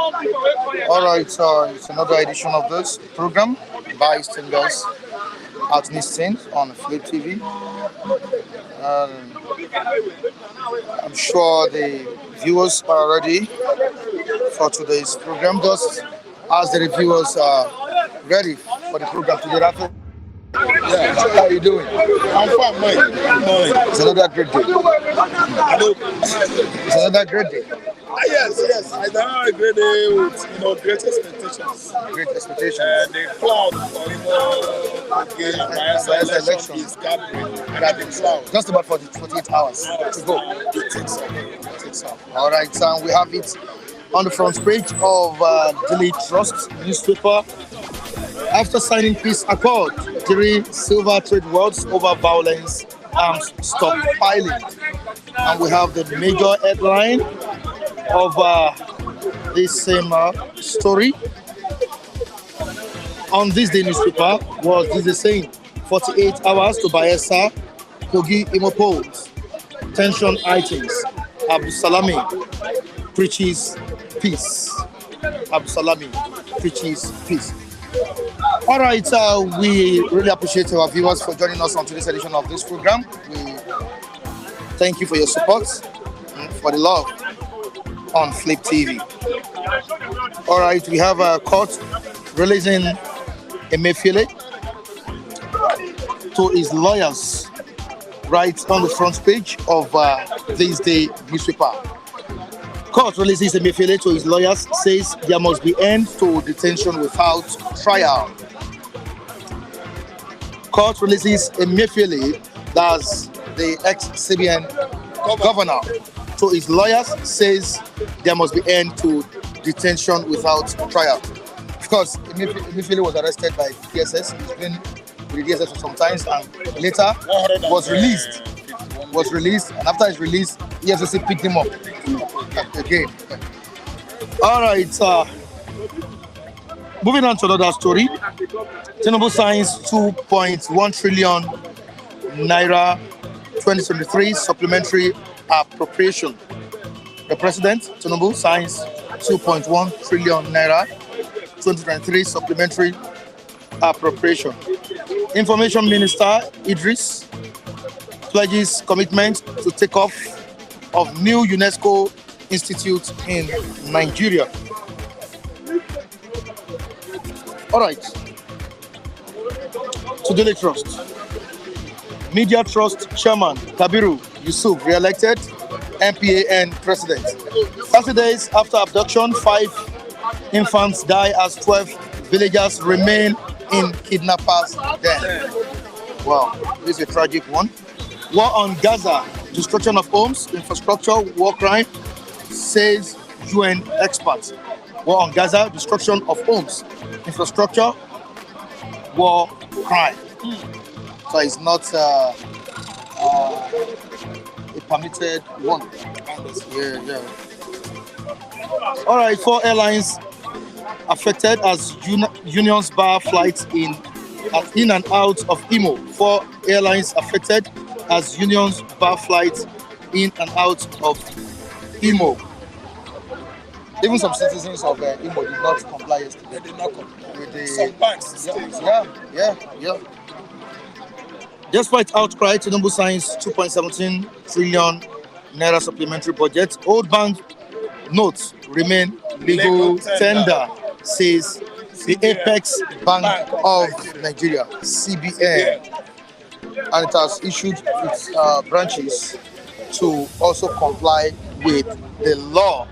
All right, it's another edition of this program by Stingers at Nistin on Flip TV. Um, I'm sure the viewers are ready for today's program, just as the reviewers are ready for the program today. Rafa, Yeah, how are you doing? I'm fine, Mike. Good morning. It's another great day. Hello. It's another great day. Yes. I had a great day with great expectations. Great expectations. The cloud for again, Bayelsa election is gathering. And at the cloud. Just about 48 hours to go. It takes off. All right, we have it on the front page of Daily Trust newspaper. After signing peace accord, three silver trade words over violence, arms stockpiling. And we have the major headline of this same story. On this day newspaper was this the same: 48 hours to Bayelsa, Kogi Imo polls. Tension Heightens. Abdulsalami preaches peace. Abdulsalami preaches peace. All right, we really appreciate our viewers for joining us on today's edition of this program. We thank you for your support and for the love on Flip TV. All right, we have a court releasing Emefiele to his lawyers right on the front page of this day newspaper. Court releases Emefiele to his lawyers, says there must be end to detention without trial. Court releases Emefiele, that's the ex-CBN governor, to his lawyers, says there must be end to detention without trial. Of course, Emefiele was arrested by DSS. He's been with the DSS for some time, and later was released. And after his release, EFCC picked him up again. All right, moving on to another story. Tinubu signs 2.1 trillion naira 2023 supplementary appropriation. The president, Tinubu, signs 2.1 trillion naira 2023 supplementary appropriation. Information Minister Idris pledges commitment to take off of new UNESCO Institute in Nigeria. All right. To Daily Trust. Media Trust Chairman Kabiru Yusuf re-elected MPAN President. 30 days after abduction, 5 infants die as 12 villagers remain in kidnappers' den. Wow, this is a tragic one. War on Gaza, destruction of homes, infrastructure, war crime, says UN experts. War on Gaza, destruction of homes, infrastructure, war crime. So it's not a permitted one. Yeah. All right, 4 airlines affected as unions bar flights in and out of Imo. 4 airlines affected as unions bar flights in and out of Imo. Even some citizens of Imo did not comply yesterday. They did not comply. With the Some banks. yeah. Despite outcry, Tinubu signs 2.17 trillion naira supplementary budget. Old bank notes remain legal tender, says the Apex Bank of Nigeria, CBN. And it has issued its branches to also comply with the law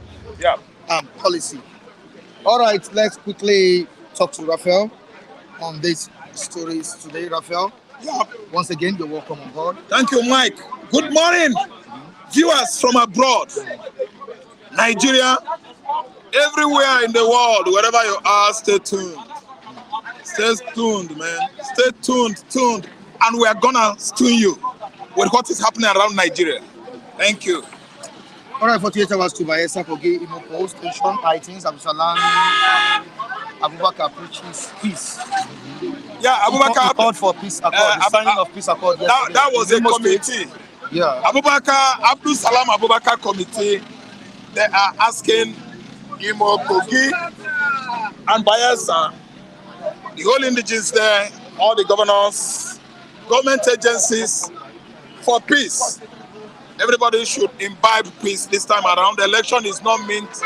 and policy. All right, let's quickly talk to Raphael on these stories today. Raphael, once again, you're welcome on board. Thank you, Mike. Good morning, viewers from abroad, Nigeria, everywhere in the world, wherever you are, stay tuned. Stay tuned, man. Stay tuned. And we are gonna tune you with what is happening around Nigeria. Thank you. All right, 48 hours to Bayelsa, Kogi, Imo Post, Tension Heightens, Abdulsalami, Abubakar preaches peace. Yeah, Abubakar called for peace accord. The signing of peace accord yesterday. That was a committee. Yeah. Abdulsalami Abubakar committee. They are asking Imo, Kogi, and Bayelsa. The whole indigenous there, all the governors, government agencies for peace. Everybody should imbibe peace this time around. The election is not meant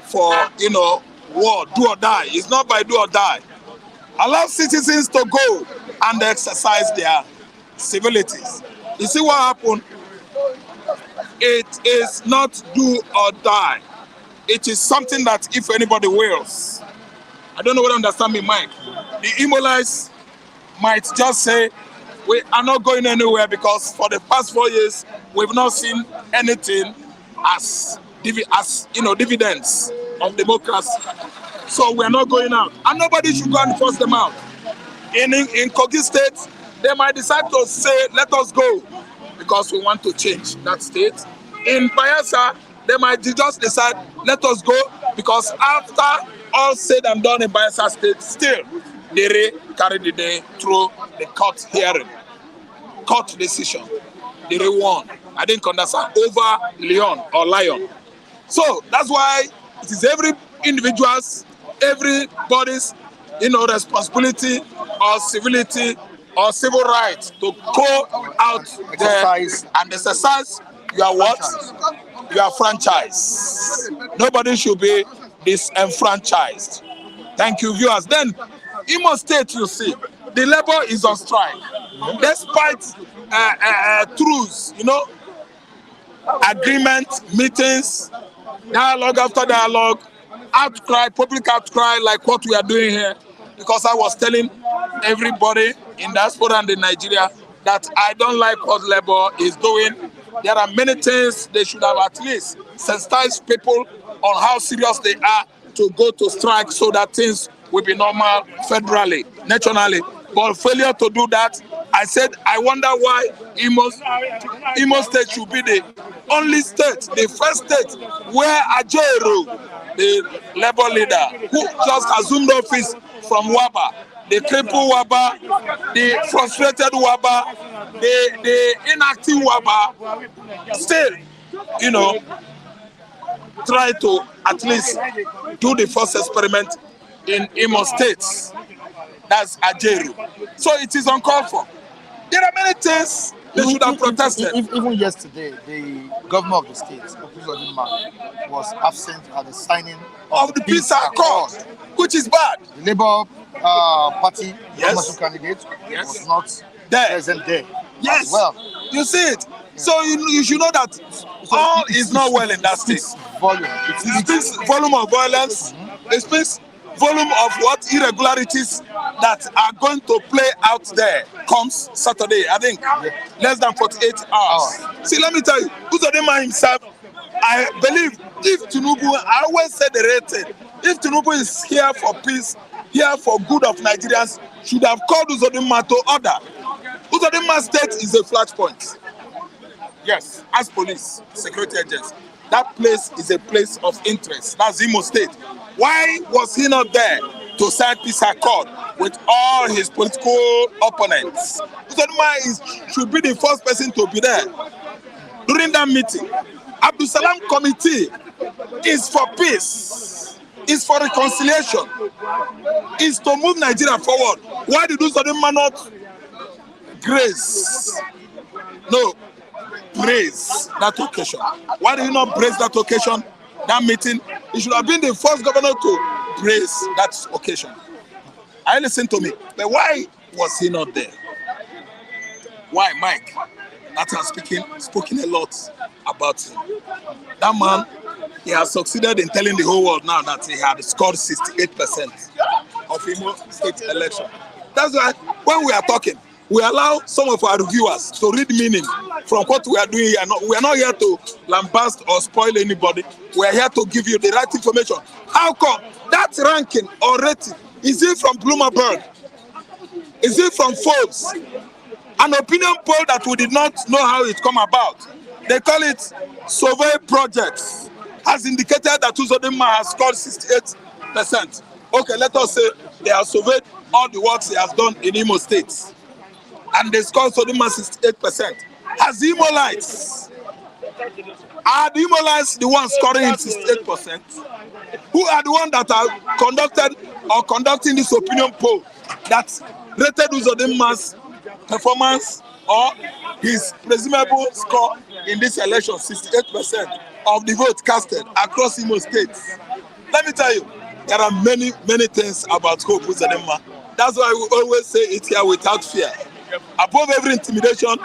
for, war, do or die. It's not by do or die. Allow citizens to go and exercise their civilities. You see what happened? It is not do or die. It is something that if anybody wills, I don't know whether you understand me, Mike. The Imolites might just say, we are not going anywhere because for the past 4 years, we've not seen anything as dividends of democracy. So we're not going out. And nobody should go and force them out. In Kogi State, they might decide to say, let us go because we want to change that state. In Bayelsa, they might just decide, let us go because after all said and done in Bayelsa State, still, they carried the day through the court hearing, court decision. They won. I didn't understand, over Leon or Lion. So that's why it is every individual's, everybody's, responsibility or civility or civil right to go out there and exercise your what? Your franchise. Nobody should be disenfranchised. Thank you, viewers. Then, Imo State, you see, the labor is on strike. Despite truths, agreement, meetings, dialogue after dialogue, outcry, public outcry like what we are doing here. Because I was telling everybody in diaspora and in Nigeria that I don't like what Labour is doing. There are many things they should have at least sensitized people on how serious they are to go to strike so that things will be normal federally, nationally. But failure to do that, I said, I wonder why Imo State should be the only state, the first state where Ajaero, the Labour leader, who just assumed office from Waba, the crippled Waba, the frustrated Waba, the inactive Waba, still, try to at least do the first experiment in Imo State. That's Ajaero. So it is uncalled for. There are many things they should have protested. Even yesterday, the governor of the state, Abdulsalami, was absent at the signing of the peace accord, which is bad. The Labour Party candidate was not present there. Yes. As well. You see it. Yeah. So you should know that all is not well in that state. It speaks volume of violence. It speaks volume of what irregularities that are going to play out there comes Saturday, I think, less than 48 hours. See, let me tell you, Uzodinma himself, I believe if Tinubu, I always say the rated, if Tinubu is here for peace, here for good of Nigerians, should have called Uzodinma to order. Uzodinma State is a flashpoint. Yes, as police, security agents, that place is a place of interest. That's Imo State. Why was he not there to sign peace accord with all his political opponents? Uzodinma should be the first person to be there. During that meeting, Abdulsalami committee is for peace, is for reconciliation, is to move Nigeria forward. Why did Uzodinma not grace? No, praise that occasion. Why did he not praise that occasion? That meeting, he should have been the first governor to praise that occasion. I listen to me, but why was he not there? Why, Mike? That has spoken a lot about him. That man, he has succeeded in telling the whole world now that he had scored 68% of Imo State election. That's why when we are talking, we allow some of our viewers to read meaning from what we are doing here. We are not here to lambast or spoil anybody. We are here to give you the right information. How come that ranking or rating, is it from Bloomberg? Is it from Forbes? An opinion poll that we did not know how it come about. They call it survey projects. Has indicated that Uzodinma has scored 68%. Okay, let us say they have surveyed all the works he has done in Imo State. And they scored Uzodinma 68%. As Imolites, Are the Imolites the ones scoring 68%? Who are the ones that are conducting this opinion poll that rated Uzodinma's performance or his presumable score in this election, 68% of the vote casted across Imo states? Let me tell you, there are many things about Hope Uzodinma. That's why we always say it here without fear. Above every intimidation,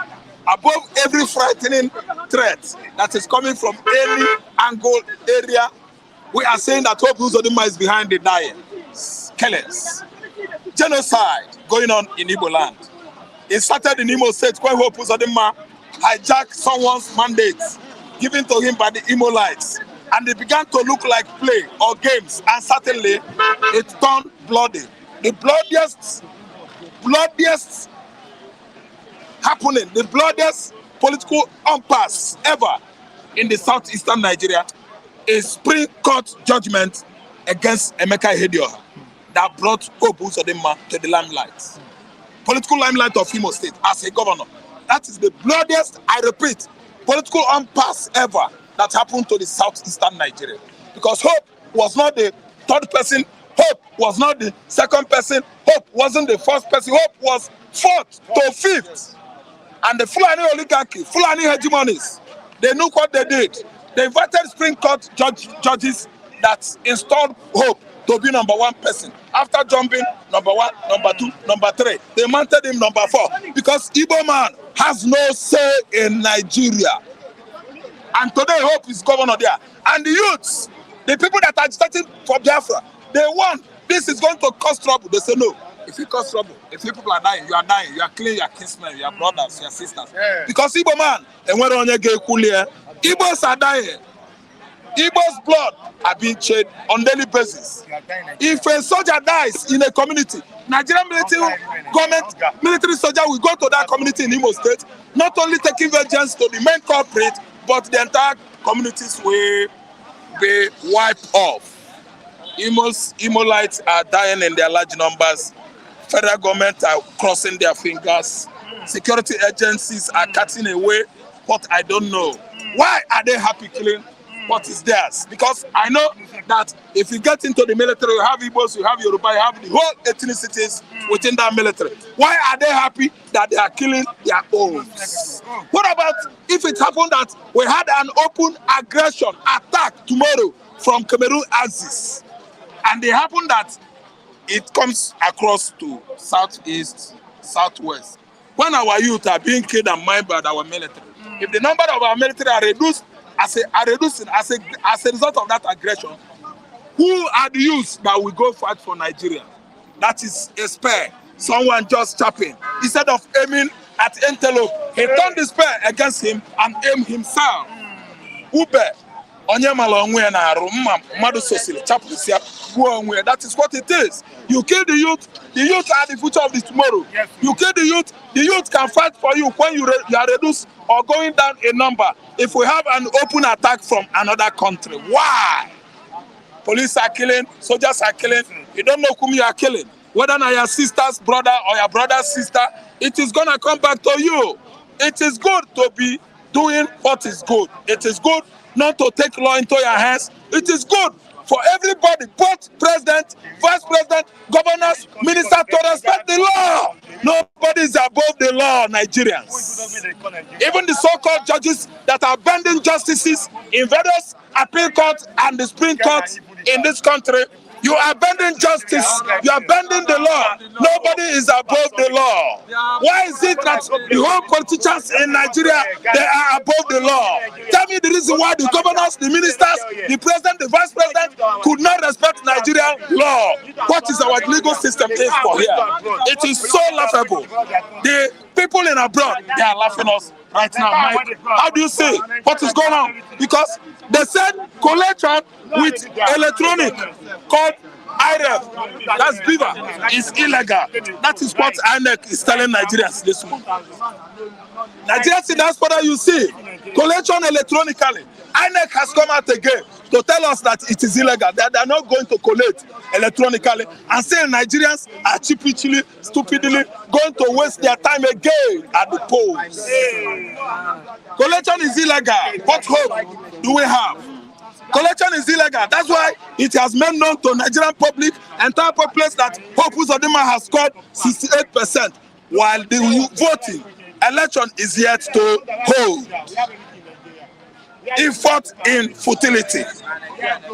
above every frightening threat that is coming from any angle area, we are saying that Hope Uzodinma is behind the dying, killings, genocide going on in Igbo land. It started in Imo State when Hope Uzodinma hijacked someone's mandate given to him by the Imolites, and it began to look like play or games, and certainly it turned bloody. The bloodiest happening, the bloodiest political impasse ever in the southeastern Nigeria is Supreme Court judgment against Emeka Ihedioha that brought Hope Uzodinma to the limelight. Political limelight of Imo State as a governor. That is the bloodiest, I repeat, political impasse ever that happened to the southeastern Nigeria. Because Hope was not the third person, Hope was not the second person, Hope wasn't the first person, Hope was fourth to fifth. And the Fulani oligarchy, Fulani hegemonies, they knew what they did. They invited Supreme Court judges that installed Hope to be number one person. After jumping number one, number two, number three, they mounted him number four because Igbo man has no say in Nigeria. And today Hope is governor there. And the youths, the people that are agitating for Biafra, they want this is going to cause trouble. They say no. If you cause trouble, if you people are dying, you are killing your kinsmen, your brothers, your sisters. Yeah. Because Igbo man, and when on your Igbos are dying. Igbo's blood are being shed on daily basis. If a soldier dies in a community, Nigerian military soldier will go to that community in Imo State, not only taking vengeance to the main culprit, but the entire communities will be wiped off. Imolites are dying in their large numbers. Federal government are crossing their fingers. Security agencies are cutting away what I don't know. Why are they happy killing what is theirs? Because I know that if you get into the military, you have Igbos, you have Yoruba, you have the whole ethnicities within that military. Why are they happy that they are killing their own? What about if it happened that we had an open aggression attack tomorrow from Cameroon axis, and it happened that it comes across to southeast, southwest? When our youth are being killed and mined by our military, if the number of our military are reduced as a result of that aggression, who are the youths that will go fight for Nigeria? That is a spear, someone just chopping. Instead of aiming at antelope, he turned the spear against him and aimed himself. Ube, that is what it is. You kill the youth are the future of the tomorrow. You kill the youth can fight for you when you are reduced or going down a number. If we have an open attack from another country, why? Police are killing, soldiers are killing. You don't know whom you are killing. Whether not your sister's brother or your brother's sister, it is gonna come back to you. It is good to be doing what is good. It is good not to take law into your hands. It is good for everybody, both president, vice president, governors, ministers, to respect the law. Nobody is above the law, Nigerians. Even the so-called judges that are bending justices in various appeal courts and the Supreme Court in this country, you are bending justice, you are bending the law. Nobody is above the law. Why is it that the whole politicians in Nigeria, they are above the law? Tell me the reason why the governors, the ministers, the president, the vice president could not respect Nigerian law. What is our legal system is for here? It is so laughable. The people in abroad, they are laughing us right now. How do you say what is going on? Because they said collection with electronic called IRF, that's beaver, is illegal. That is what INEC is telling Nigerians this month. Nigerians in diaspora, you see, Collation electronically. INEC has come out again to tell us that it is illegal, that they are not going to collate electronically, and saying Nigerians are stupidly going to waste their time again at the polls. Collection is illegal. What hope do we have? Collection is illegal. That's why it has made known to Nigerian public, entire populace, that Hope Uzodinma has scored 68%, while the voting election is yet to hold. Effort in futility.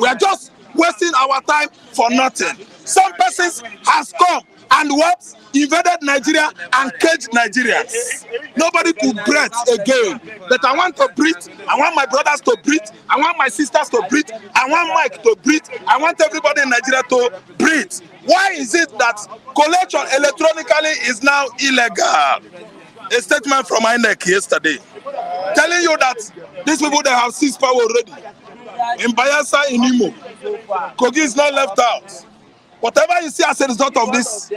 We are just wasting our time for nothing. Some persons has come and what? Invaded Nigeria and caged Nigerians. Nobody could breathe again. But I want to breathe. I want my brothers to breathe. I want my sisters to breathe. I want Mike to breathe. I want everybody in Nigeria to breathe. Why is it that collection electronically is now illegal? A statement from INEC yesterday telling you that these people, they have seized power already. In Bayelsa, in Imo, Kogi is not left out. Whatever you see as a result of this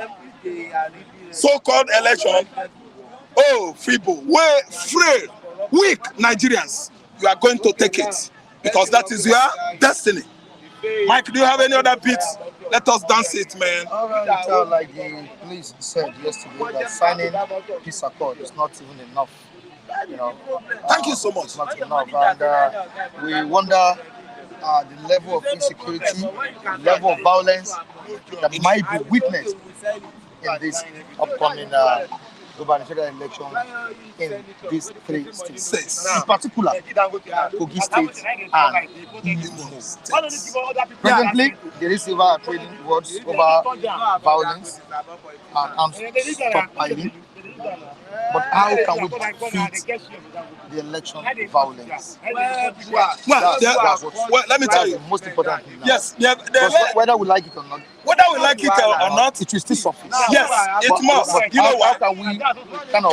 so-called election, oh, feeble, frail, weak Nigerians, you are going to take it, because that is your destiny. Mike, do you have any other beats? Let us dance it, man. Like the police said yesterday, that signing peace accord is not even enough. You know, thank you so much. It's not enough, and we wonder the level of insecurity, the level of violence that might be witnessed in this upcoming gubernatorial election in these three states. In particular, Kogi State and Imo State. Presently, there is over trading words over violence and arms stockpiling. But how can we defeat the election violence? Well, let me tell you. The most important thing now. Yes, whether we like it or not. Whether we like it or not, it will still surface. Yes, it must. But you know what? How can we kind of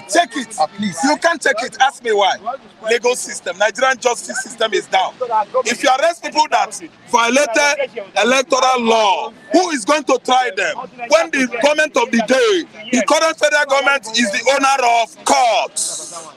take it? At least. You can't take it. Ask me why. Legal system, Nigerian justice system is down. If you arrest people that violated electoral law, who is going to try them? When the government of the day, the current federal government is the owner of courts.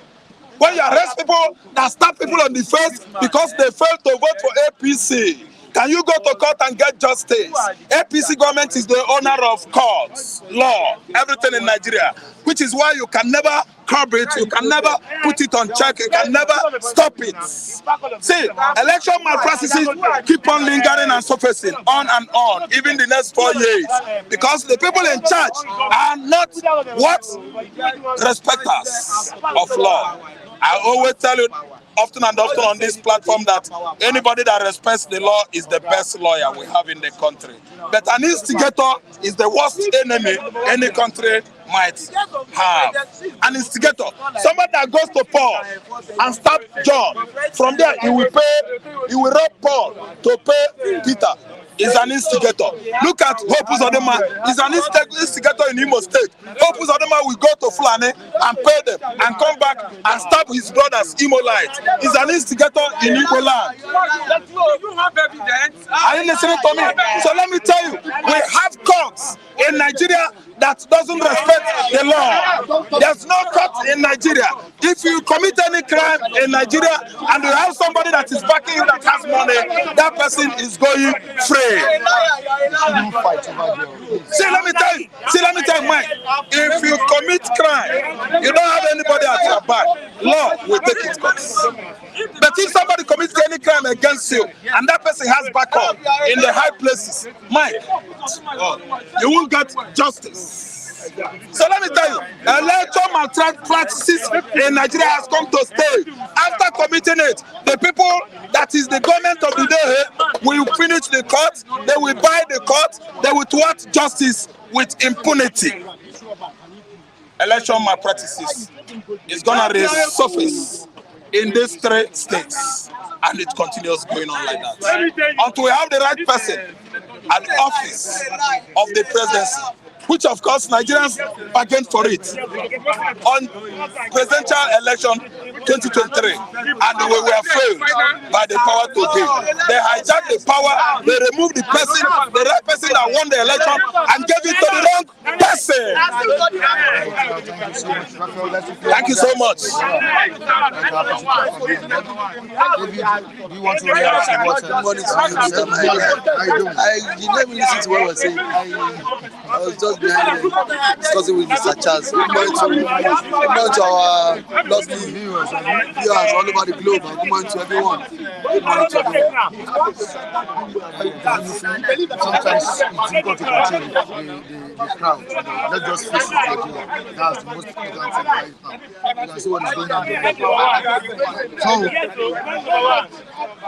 When you arrest people that stab people on the face because they failed to vote for APC, can you go to court and get justice? APC government is the owner of courts, law, everything in Nigeria, which is why you can never curb it, you can never put it on check, you can never stop it. See, election malpractices keep on lingering and surfacing on and on, even the next 4 years, because the people in charge are not what? Respecters of law. I always tell you often and often on this platform that anybody that respects the law is the best lawyer we have in the country. But an instigator is the worst enemy any country might have. An instigator, somebody that goes to Paul and stab John. From there, he will rob Paul to pay Peter. Is an instigator. Look at Hope Uzodinma. He's an instigator in Imo State. Hope Uzodinma will go to Fulani and pay them and come back and stab his brothers, Imolite. He's an instigator in Igbo land. You have evidence. Are you listening to me? So let me tell you, we have courts in Nigeria that doesn't respect the law. There's no court in Nigeria. If you commit any crime in Nigeria and you have somebody that is backing you that has money, that person is going free. See, let me tell you, Mike, if you commit crime, you don't have anybody at your back. Law will take its course. But if somebody commits any crime against you and that person has backup in the high places, Mike, you won't get justice. So let me tell you, electoral malpractices in Nigeria has come to stay. After committing it, the people that is the government of the day will finish the court, they will buy the court, they will thwart justice with impunity. Election malpractices is going to resurface in these three states, and it continues going on like that until we have the right person at the office of the presidency, which of course Nigerians bargained for it. On presidential election, 2023, and we were failed by the power today. They hijacked the power, they removed the person, the right person that won the election, and gave it to the wrong person. Thank you so much. Do you want to react to what you never listen to what I was saying. I was just behind discussing with Mr. Charles. Good morning to our lovely viewers all over the globe. And good morning to everyone. Good morning to everyone. Sometimes it's difficult to control the crowd. Let's just face it. That's the most important thing right now. You can see what is going on. So,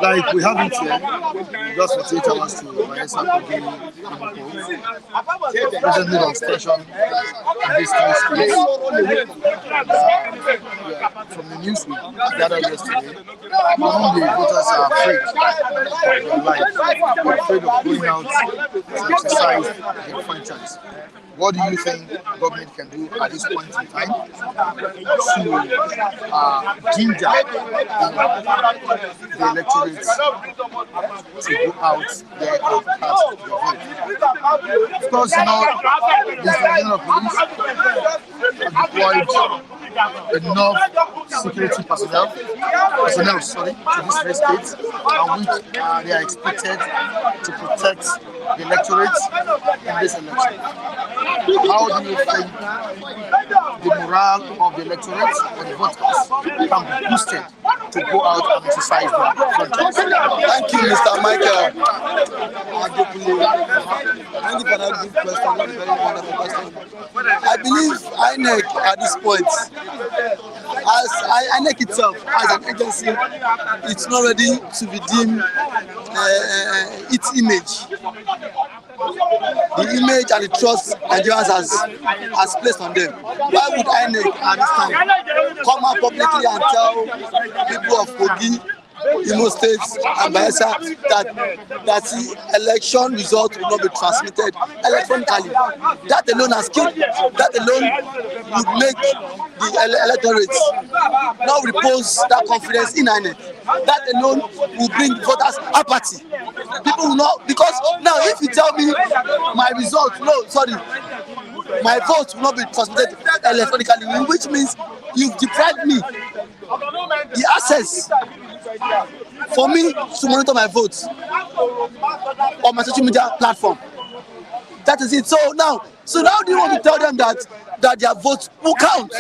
like we have it here, just for 8 hours to Bayelsa, Kogi, recently on station in these three states. From the news we gathered yesterday, among the voters are afraid of their life. They're afraid of going out to exercise their franchise. What do you think government can do at this point in time to ginger the electorate to go out there and cast their vote? Of course, the Nigerian police have deployed enough security personnel to these three states, and which they are expected to protect the electorate in this election. How do you think the morale of the electorate and the voters can be boosted to go out and exercise their franchise? Thank you, Mr. Michael. Thank you for that good question. That's a very wonderful question. I believe INEC at this point, as INEC itself, as an agency, it's not ready to redeem its image. The image and the trust Nigerians has placed on them. Why would INEC at this time come out publicly and tell people of Kogi, Imo State and Bayelsa that the election result will not be transmitted electronically? That alone has killed. That alone would make the electorate now repose that confidence in INEC. That alone will bring voters apathy. People will not, because now if you tell me my vote will not be transmitted electronically, which means you've deprived me the access for me to monitor my votes on my social media platform. That is it. So now do you want to tell them that their votes will count?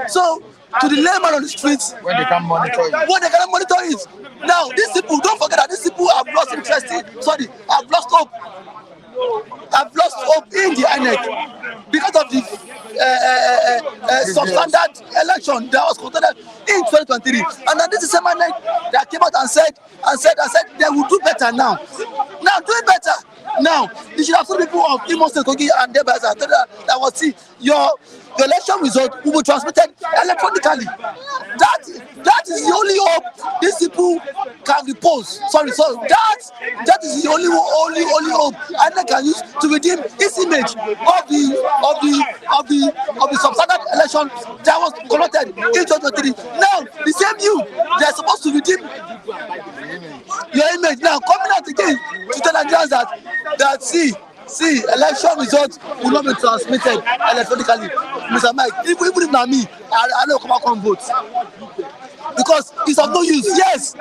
So to the layman on the streets, when they can monitor it. Now these people, don't forget that these people have lost interest have lost hope. I've lost hope in the INEC because of the substandard election that was conducted in 2023. And then this is the same INEC that came out and said they will do better now. Now doing better. Now you should have told people of Imo State, Kogi and Bayelsa that was see your election result will be transmitted electronically. That is the only hope these people can repose. Sorry. That is the only hope INEC can use to redeem its image of the substandard election that was conducted in 2023. Now the same they are supposed to redeem your image. Now coming out again to tell Nigerians that see, election results will not be transmitted electronically. Mr. Mike, even if not me, I don't come out and vote. Because it's of no use. Yes,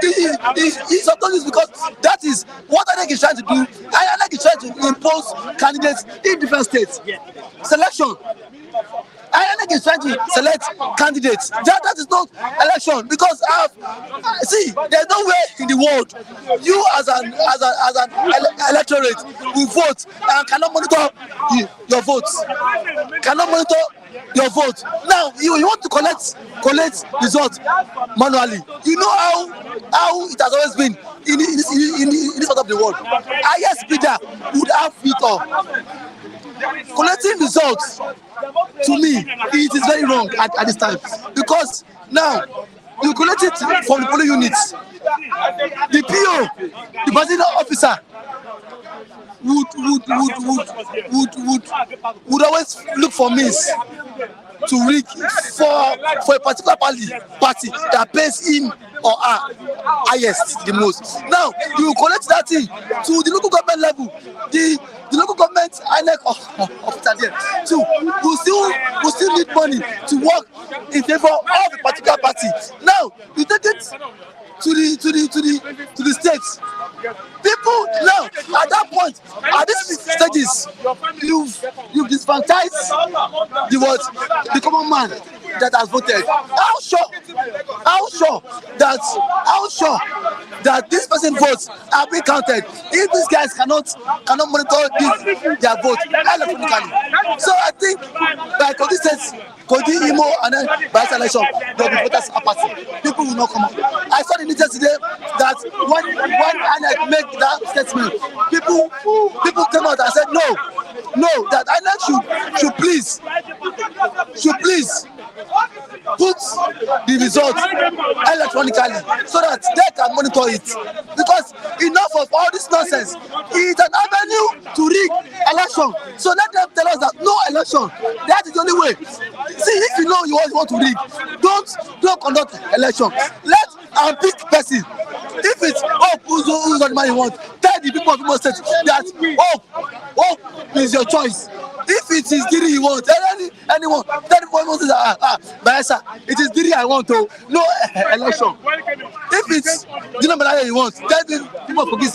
it's of no use because that is what INEC is trying to do. INEC is trying to impose candidates in different states. Selection. INEC is trying to select candidates. That is not election because there's no way in the world you as an electorate will vote and cannot monitor your votes. Cannot monitor your vote. Now you want to collect results manually. You know how it has always been in this part of the world. Highest bidder would have it all. Collecting results, to me, it is very wrong at this time because now you collect it from the polling units. The PO, the presiding officer, would always look for means to rig for a particular party that pays him or her highest the most. Now you will collect that thing to the local government level. The local government INEC officer there too will still need money to work in favor of a particular party. Now you take it to the states. People now at that point, at these stages, you've disenfranchised the common man that has voted. How sure that this person votes are being counted if these guys cannot monitor their vote electronically? So I think by Kogi, Imo, and then Bayelsa election, there will be voters apathy. People will not come out. I saw the news yesterday that when INEC make that statement, people came out and said no, that INEC should please put the results electronically so that they can monitor it. Because enough of all this nonsense. It's an avenue to rig election. So let them tell us that no election. That is the only way. See, if you know you want to rig, don't conduct election. Let and pick person. If it's who's the man you want, tell the people of Imo State that hope is your choice. If it is Diri you want, anyone, tell the people of Imo State Bayelsa, it is Diri I want to, no election. If it's Dino Malaya you want, tell the people of Kogi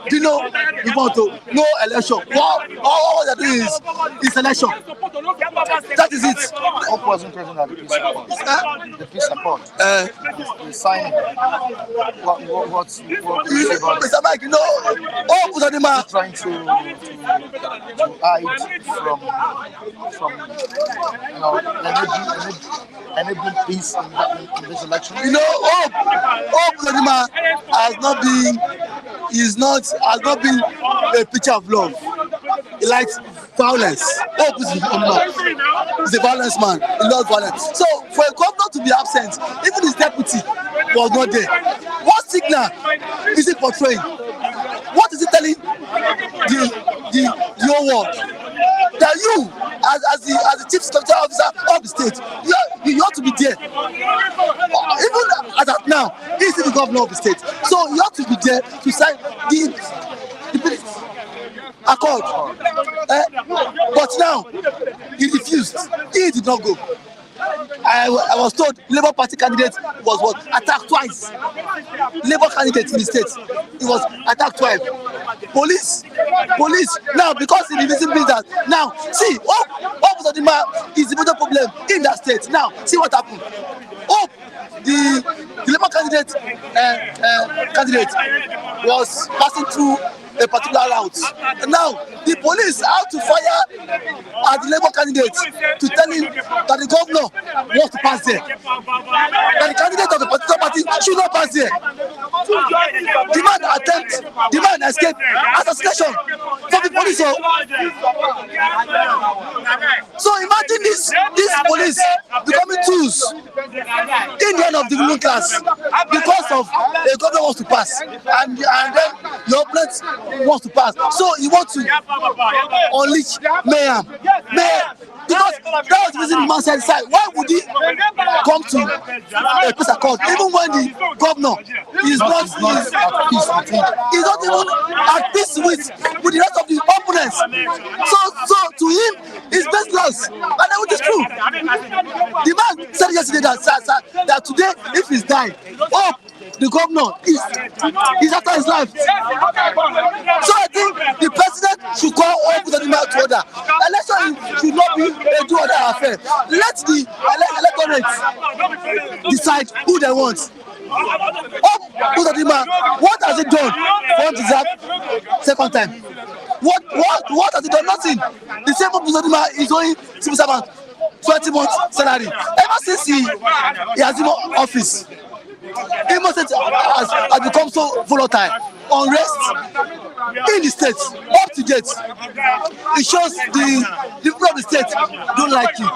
Dino you want to, no election. All they're doing is election. That is it. Hope wasn't present at the peace accord. The peace accord. The signing. What do you say about it? Mr. Mike, you know, Hope was trying to hide from enabling peace in this election. You know, Hope Uzodinma has not been a picture of love. He likes violence. Hope Uzodinma is a violence man. He loves violence. So for a governor to be absent, even his deputy was not there. What signal is he portraying? What is he telling the whole world? That you, as the chief security officer of the state, you ought to be there. Even as of now, he's the governor of the state. So you ought to be there to sign the accord. But now, he refused. He did not go. I was told Labour Party candidate was attacked twice. Labour candidate in the state, he was attacked twice. Police. Now because he didn't believe that. Now see, Hope Uzodinma is the major problem in that state. Now see what happened. Hope, the Labour candidate was passing through a particular route. Now the police have to fire at the Labour candidate to tell him that the governor wants to pass there. That the candidate of the particular party should not pass there. The man escaped assassination from the police. So imagine this police becoming tools in the end of the ruling class because of a governor wants to pass and then your opponent wants to pass. So you want to unleash mayhem. Because that was the reason the man said, why would he come to a peace accord even when the governor is not even at peace with the rest of the opponents? So to him, it's best loss. And that is true. The man said yesterday that today, if he's dying, the governor is after his life. So I think the president should call Hope Uzodinma to order. Election should not be a do-or-die affair. Let the electorate decide who they want. Hope Uzodinma, what has he done for him to deserve second time? What has he done? Nothing. The same Hope Uzodinma is owing civil servant 20 months salary ever since he has been in office. Imo State has become so volatile, unrest in the state, up to date. It shows the people of the state don't like you.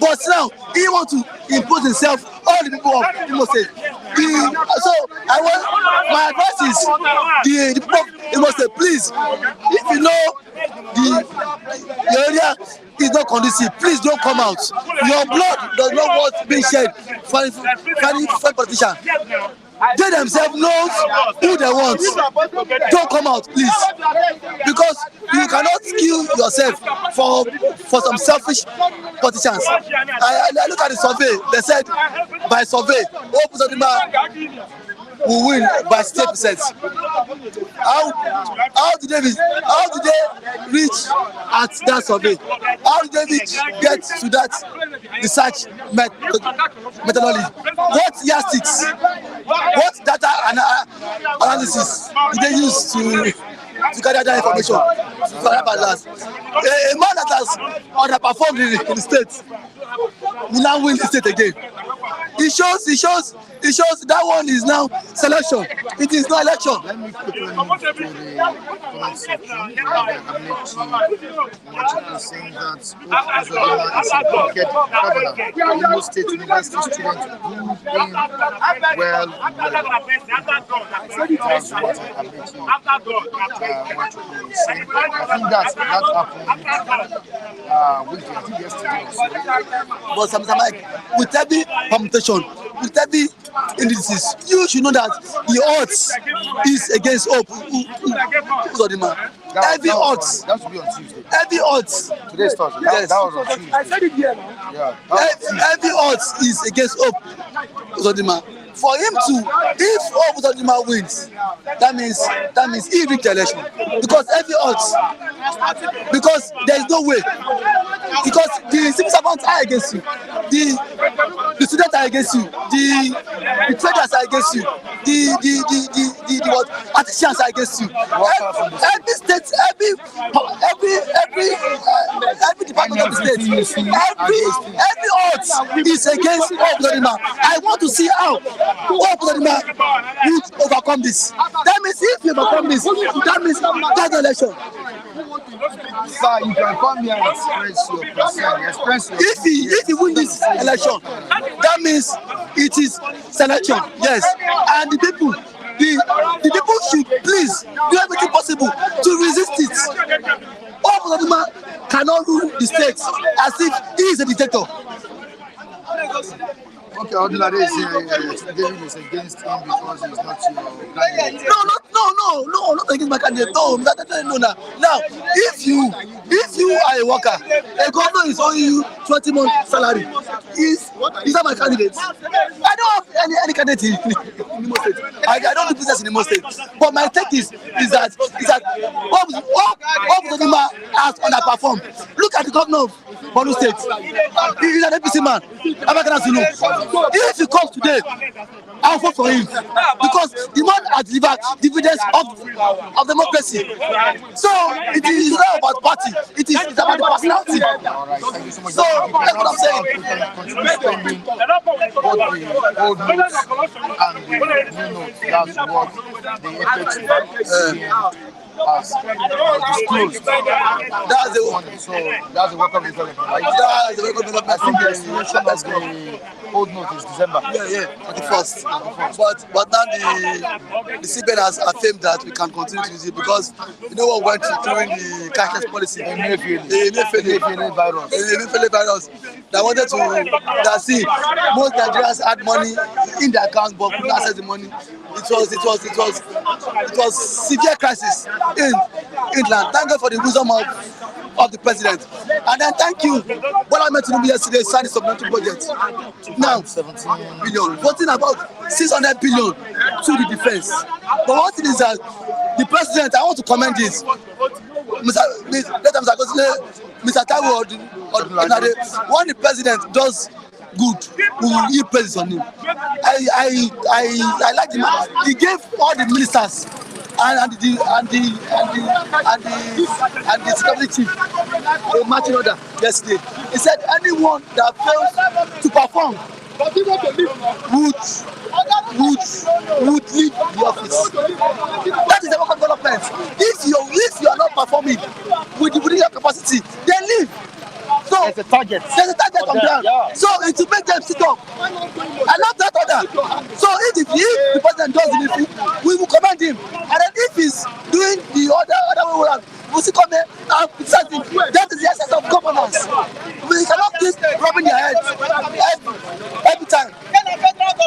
But now he wants to impose himself on the people of Imo State. So my advice is the people of Imo State, please, if you know the area is not conducive. Please don't come out. Your blood does not want being shed for any politician. They themselves knows who they want. Don't come out, please, because you cannot kill yourself for some selfish politicians. I look at the survey. They said by survey, Opposite will win by 60%. How did they reach at that survey? How did they get to that research methodology? What yardsticks? What data analysis did they use to gather that information? A man that has underperformed in the state will now win the state again. It shows that one is now selection. It is not election. Let me quickly move to the comment section. Much saying that Uzodinma is a wicked governor. Imo State University students do doing well. That's what Amechi saying. I think that happened yesterday. But sometimes with every permutation, with every indices, you should know that the odds is against hope. Every odds. That should be on Tuesday. Every odds. Today's Thursday. Yes. That was on Tuesday. I said it here. Yeah. Every odds is against hope. For him to, if Uzodinma wins, that means he reached the election. Because every odds, because there is no way. Because the civil servants are against you, the students are against you, the traders are against you, the what artisans are against you. Every state, every department of the state, every odds is against Uzodinma. I want to see how Uzodinma will overcome this. That means if you overcome this, that means that's the election. Sir, you can come here and express your concern. If he win this election, that means it is selection. Yes, and the people should please do everything possible to resist it. Uzodinma cannot rule the state as if he is a dictator. Okay, Odulade is David is against him because he's not your candidate. No, not against my candidate. No. Now, if you are a worker, a governor is owing you 20 months salary. Is that my candidate? I don't have any candidate in Imo State. I don't do business in Imo State. But my take is that Uzodinma has underperformed. Look at the governor of Borno State. He is an APC man. If he comes today, I'll vote for him because the man has delivered dividends of democracy. So it is not about party; it is about the personality. All right, thank you so much. So that's what I'm saying. Continue spending both the old notes and the new notes. That's what the FX has disclosed. That's the welcome development, right? That's the welcome development. I think the expiration of the old note is December. Yeah, 31st. But now the CBN has affirmed that we can continue to use it because you know what went during the cashless policy. The Emefiele virus. They wanted to see most Nigerians had money in their account but couldn't access the money. It was severe crisis in England. Thank God for the wisdom of the president. And then thank you. What I meant to do yesterday signed the supplementary budget. Now 17 billion. Voting about 600 billion to the defense. But one thing is that the president, I want to commend this. Mr. Taiwo when the president does good, we will give praises on him. I like him. He gave all the ministers and the security chief a marching order yesterday. He said anyone that fails to perform would leave the office. That is the work of development. If you are not performing within your capacity, then leave. So there's a target. There's a target for on them, ground. yeah. So it will make them sit up. And not that other. So if the president does the needful, we will commend him. And then if he's doing the other way around, we'll still come here and criticize him. That is the essence of governance. We cannot keep rubbing their heads every time.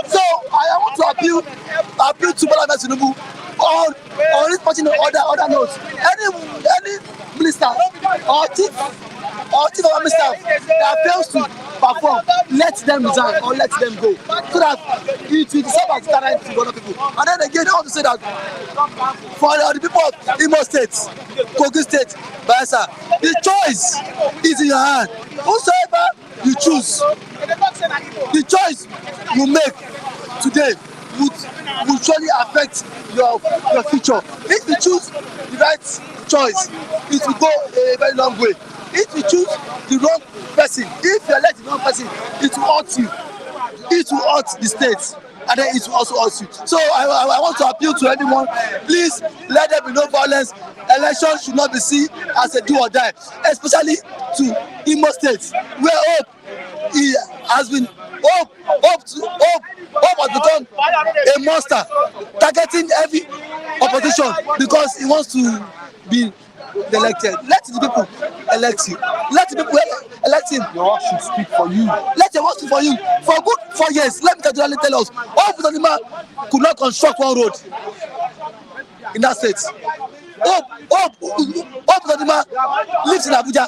So I want to appeal to Bola Tinubu on this particular other notes. Any minister or chief of army staff that fails to perform, let them resign or let them go, so that it will serve as guidance to other people. And then again, I want to say that for the people of Imo State, Kogi State, Bayelsa, the choice is in your hand. Whosoever you choose, the choice you make today would surely affect your future. If you choose the right choice, it will go a very long way. If you choose the wrong person, if you elect the wrong person, it will hurt you. It will hurt the state, and then it will also hurt you. So I want to appeal to anyone, please let there be no violence. Election should not be seen as a do or die, especially to Imo State, where hope has been hope has become a monster, targeting every opposition because he wants to be elected. Let the people elect you. Let the people elect him. Your work should speak for you. Let your work speak for you. For good 4 years, let me tell us, all Abdulsalami could not construct one road in that state. Abdulsalami lives in Abuja.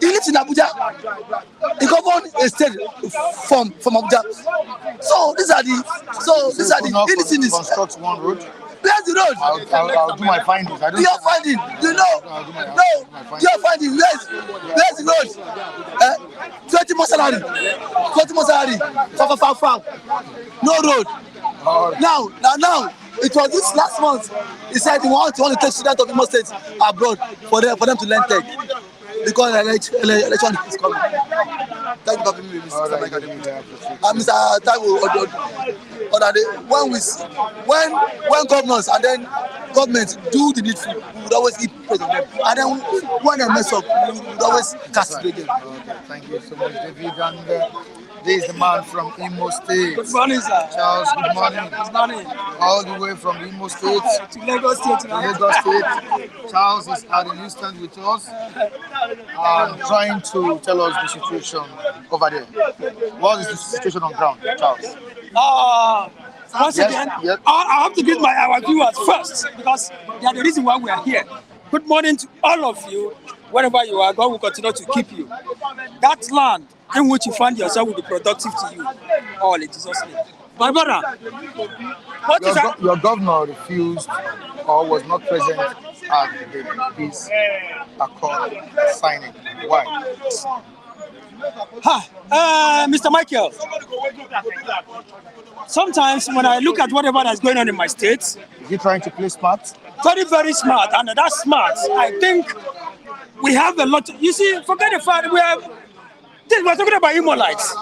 He lives in Abuja. He governed a state from Abuja. So these are the innocent. Construct one road. Where's the road? I'll do my findings. I don't Your finding, your finding. Where's the road? 20 more salary, far. No road. Now, it was this last month. He said he want to take students of Imo State abroad for them to learn tech because election is coming. Thank you for being with me, Mr. Michael. And Mr. Taiwo, when governors and then government do the needful, we would always keep praise of them. And then when they mess up, we would always cast it again. Okay, thank you so much, David. And this is the man from Imo State. Good morning, sir. Charles, good morning. Good morning. All the way from Imo State To Lagos State. Lagos State. Charles is at the newsstand with us and trying to tell us the situation over there. What is the situation on ground, Charles? Once again, I have to greet our viewers first because they are the reason why we are here. Good morning to all of you, wherever you are. God will continue to keep you. That land in which you find yourself will be productive to you. All in Jesus' name. My brother, what is that? Your governor refused or was not present at the peace accord signing. Why? Mr. Michael, sometimes when I look at whatever that's going on in my state, Is he trying to play smart? very, very smart, and that's smart. I think we have a lot. You see, forget the fact we're talking about Imolites.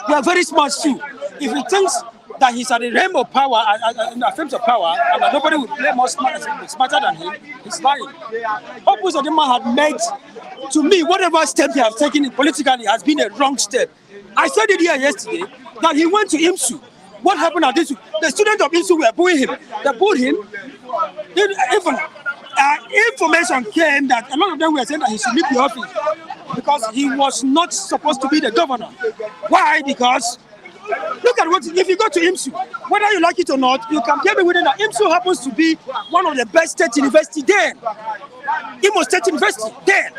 We are very smart too. If he thinks that he's at the realm of power, in the frames of power, and that nobody would play smarter than him, he's lying. Opus Odima had made, to me, whatever step he has taken politically has been a wrong step. I said it here yesterday that he went to IMSU. What happened at this? The students of IMSU were booing him. They booed him. Even information came that a lot of them were saying that he should leave the office because he was not supposed to be the governor. Why? Because look at what, if you go to IMSU, whether you like it or not, you can tell me whether that IMSU happens to be one of the best state university there. Imo State University there.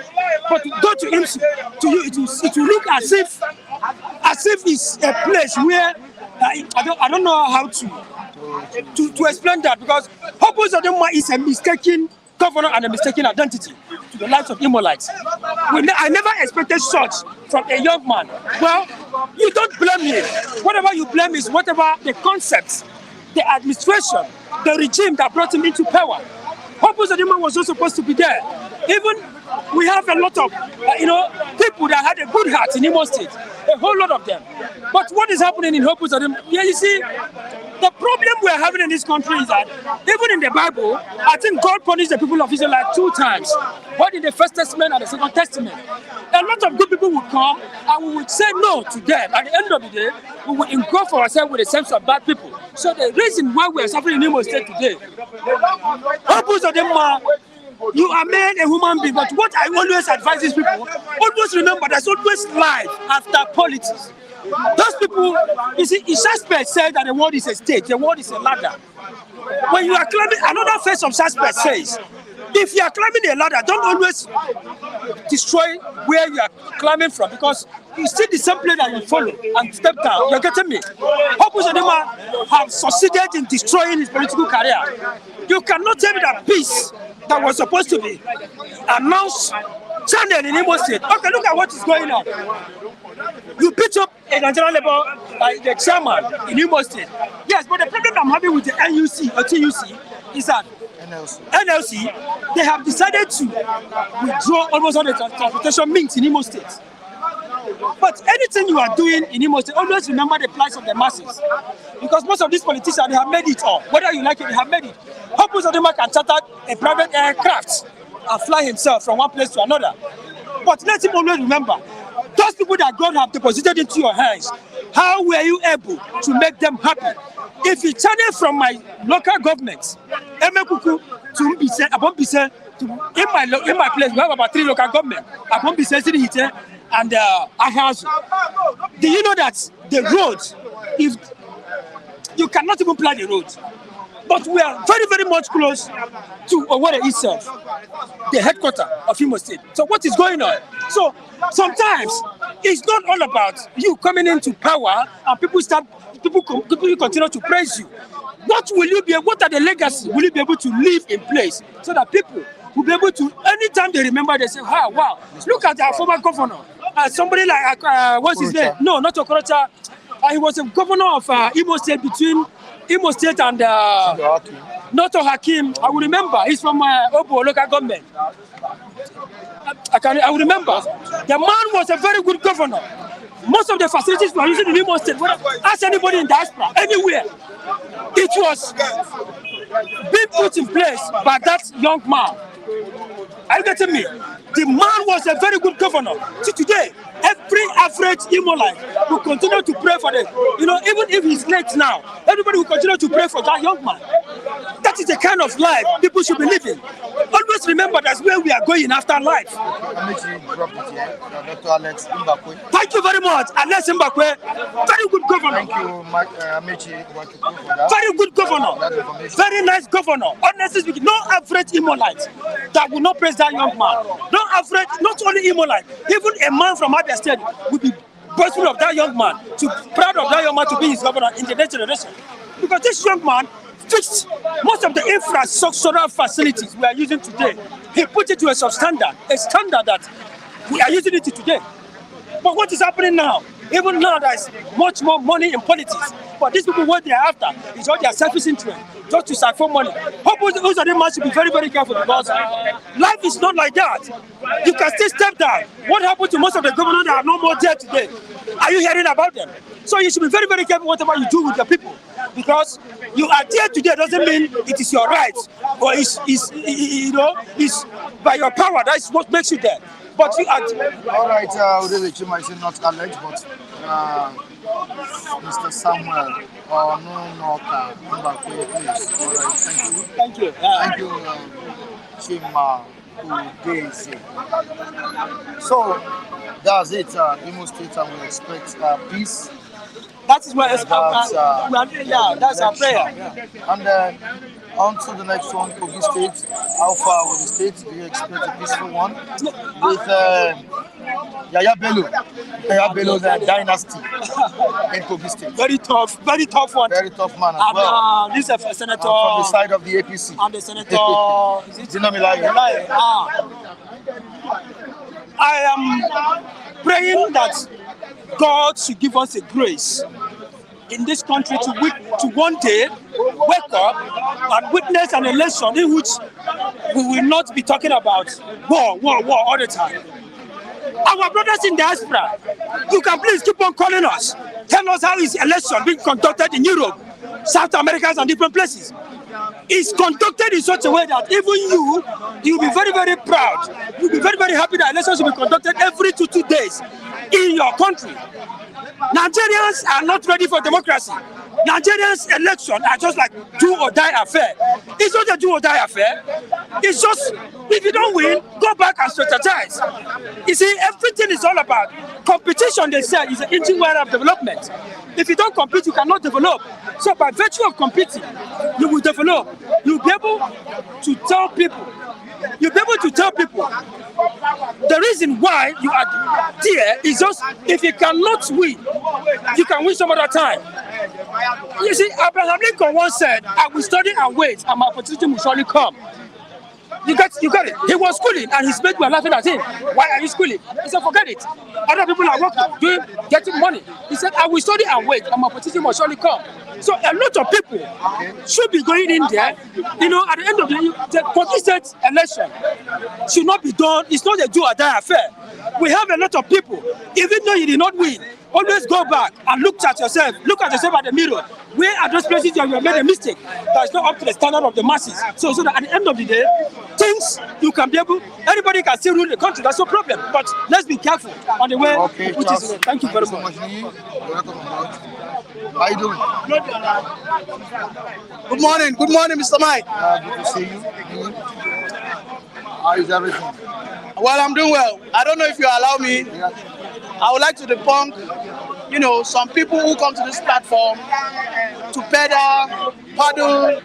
But go to IMSU, to you it will look as if it's a place where I don't know how to explain that, because Opus Odima is a mistaken governor and a mistaken identity to the lives of Imolites. I never expected such from a young man. Well, you don't blame him. Whatever you blame is whatever the concepts, the administration, the regime that brought him into power. Opus Odima was not supposed to be there. Even we have a lot of, people that had a good heart in Imo State, a whole lot of them. But what is happening in Hope Uzodinma? Yeah, you see, the problem we are having in this country is that even in the Bible, I think God punished the people of Israel like 2 times, both in the First Testament and the Second Testament. A lot of good people would come and we would say no to them. At the end of the day, we would engulf ourselves with a sense of bad people. So the reason why we are suffering in Imo State today, Hope Uzodinma, you are made a human being, but what I always advise these people, always remember there's always life after politics. Those people, you see, Shakespeare said that the world is a stage, the world is a ladder. When you are climbing, another phase of Shakespeare says, if you are climbing a ladder, don't always destroy where you are climbing from, because you see the same place that you follow and step down. You're getting me? Hope Uzodinma have succeeded in destroying his political career. You cannot tell me that peace that was supposed to be announced channel in Imo State. Okay, look at what is going on. You beat up a Nigerian Labour, the chairman in Imo State. Yes, but the problem I'm having with the NUC or TUC is that NLC, they have decided to withdraw almost all the transportation means in Imo State. But anything you are doing in Imo State, always remember the plight of the masses. Because most of these politicians, they have made it all. Whether you like it, they have made it. Hope Uzodinma can charter a private aircraft and fly himself from one place to another. But let him always remember, those people that God have deposited into your hands, how were you able to make them happy? If you channel from my local government, Emekuku to Mbise, Abombise, in my place, we have about 3 local governments, Abombise, Sirihite, and Ahazu. Do you know that the road, if you cannot even plan the road, but we are very, very much close to Owerri itself, the headquarters of Imo State. So what is going on? So sometimes it's not all about you coming into power and people continue to praise you. What are the legacy will you be able to leave in place so that people will be able to, anytime they remember, they say, wow, look at our former governor. Somebody like, what's his name? No, not Okorocha. He was a governor of Imo State between Imo State and Noto Hakim. I will remember. He's from Obo local government. I will remember. The man was a very good governor. Most of the facilities we are using in Imo State, ask anybody in diaspora, anywhere, it was being put in place by that young man. Are you getting me? The man was a very good governor. See, today, every average Imolite will continue to pray for them. Even if he's late now, everybody will continue to pray for that young man. That is the kind of life people should be living. Always remember that's where we are going after life. Thank you very much, Alex Mbakwe. Very good governor. Thank you, Amechi. Very good governor. Very nice governor. Honestly speaking, no average Imolite that will not praise that young man. No average, not only Imolite, even a man from Abia State will be boastful of that young man, proud of that young man to be his governor in the next generation. Because this young man fixed most of the infrastructural facilities we are using today. He put it to a substandard, a standard that we are using it today. But what is happening now? Even now, there's much more money in politics. But these people, what they are after is all their selfish interest, just to siphon money. Hope Uzodinma should be very, very careful, because life is not like that. You can still step down. What happened to most of the governors that are no more there today? Are you hearing about them? So you should be very, very careful whatever you do with your people, because you are there today doesn't mean it is your right, or it's by your power. That's what makes you there. But you are. All right, Udele I say not Alex, but Mr. Samuel or Noka Mbakwe, please. All right, thank you. Thank you. Thank you, Chima Udeze. So that's it. Imo State, and we expect peace. That is what that's our prayer. Yeah. And then on to the next one, Kogi State. How far with the state? Do you expect a peaceful one? With Yaya Bello's dynasty in Kogi State. Very tough one. Very tough man as well. This is a senator. And from the side of the APC. And the senator. Is it I am praying that God should give us a grace in this country to one day wake up and witness an election in which we will not be talking about war all the time. Our brothers in diaspora, you can please keep on calling us. Tell us how is election being conducted in Europe, South America, and different places. It's conducted in such a way that even you'll be very, very proud. You'll be very, very happy that elections will be conducted every 2 days in your country. Nigerians are not ready for democracy. Nigerians' elections are just like do or die affair. It's not a do or die affair. It's just, if you don't win, go back and strategize. You see, everything is all about competition, they say, is an engine wire of development. If you don't compete, you cannot develop. So by virtue of competing, you will develop. You'll be able to tell people. You'll be able to tell people the reason why you are there is just if you cannot win, you can win some other time. You see, Abraham Lincoln once said, I will study and wait, and my opportunity will surely come. You got it. He was schooling, and his mates were laughing at him. Why are you schooling? He said, forget it. Other people are working, getting money. He said, I will study and wait, and my opportunity will surely come. So a lot of people should be going in there. You know, at the end of the Kogi State election should not be done. It's not a do or die affair. We have a lot of people, even though you did not win, always go back and look at yourself at the mirror. Where are those places where you have made a mistake that is not up to the standard of the masses? So that at the end of the day, things you can be able, everybody can still rule the country, that's no problem. But let's be careful on the way which is. Thank you very much. How are you doing? Good morning, Mr. Mike. Good to see you. How is everything? Well, I'm doing well. I don't know if you allow me. I would like to debunk, some people who come to this platform to paddle,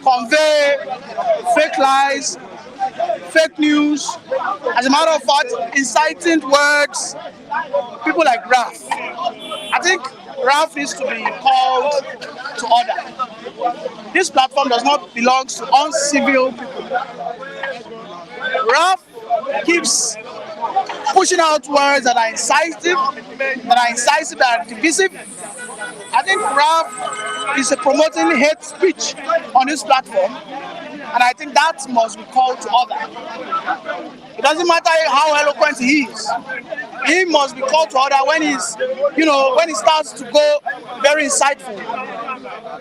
convey fake lies, fake news. As a matter of fact, inciting words, people like Raf. I think Raf needs to be called to order. This platform does not belong to uncivil people. Raf keeps pushing out words that are incisive, that are divisive. I think Raf is promoting hate speech on this platform, and I think that must be called to order. It doesn't matter how eloquent he is. He must be called to order when when he starts to go very insightful.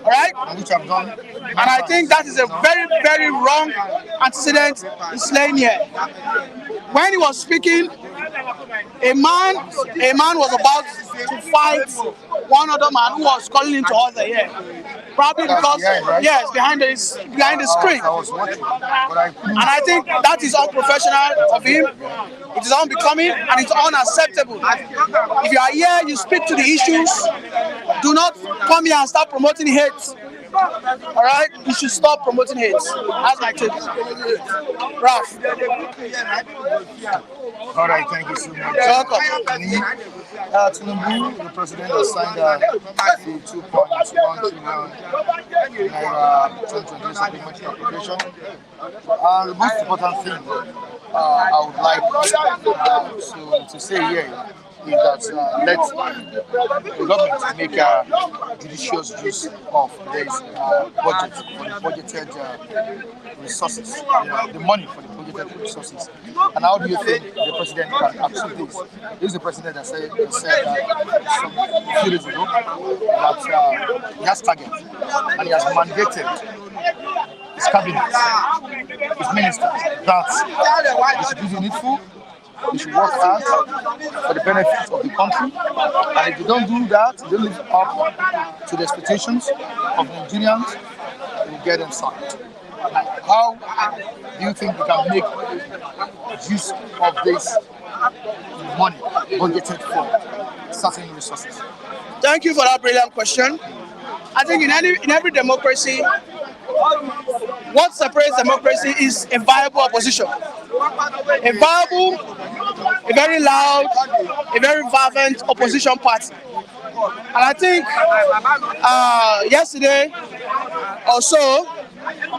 All right? Which I've done. And I think that is a very, very wrong antecedent is laying here. When he was speaking, a man was about to fight one other man who was calling him to order here. Probably because, yes, behind the screen. I was watching, but I couldn't. And I think that is unprofessional of him. It is unbecoming and it's unacceptable. If you are here, you speak to the issues. Do not come here and start promoting hate. All right? You should stop promoting hate. That's my take. Raf. All right, thank you so much. Welcome. Tinubu, the president, has signed the 2.1 trillion naira 2020 supplementary application. The most important thing I would like to say here is that let the government make judicious use of this budget for the budgeted resources, the money for the budgeted resources. And how do you think the president can achieve this? This is the president that said some few days ago that he has targets and he has mandated his cabinet, his ministers, that they should do the needful. We should work hard for the benefit of the country. And if they don't do that, they don't live up to the expectations of Nigerians, we will get them sacked. How do you think we can make use of this money budgeted for certain resources? Thank you for that brilliant question. I think in every democracy, what separates democracy is a viable opposition. A viable, a very loud, a very fervent opposition party. And I think yesterday or so,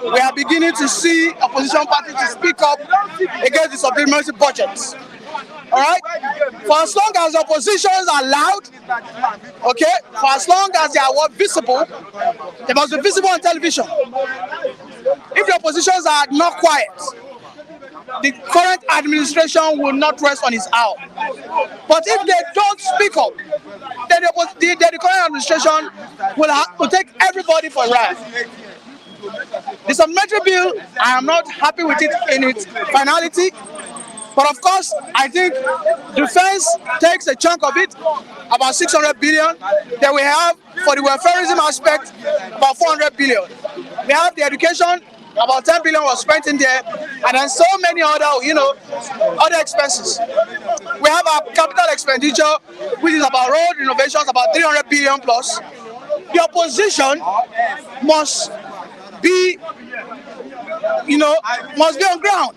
we are beginning to see opposition parties to speak up against the supplementary budgets. All right? For as long as oppositions are loud, okay, for as long as they are visible, they must be visible on television. if the oppositions are not quiet, the current administration will not rest on its own. But if they don't speak up, then the current administration will take everybody for a ride. The supplementary bill, I am not happy with it in its finality. But of course, I think defense takes a chunk of it, about 600 billion. Then we have, for the welfareism aspect, about 400 billion. We have the education, about 10 billion was spent in there, and then so many other, other expenses. We have our capital expenditure, which is about road renovations, about 300 billion plus. The opposition must be, must be on ground.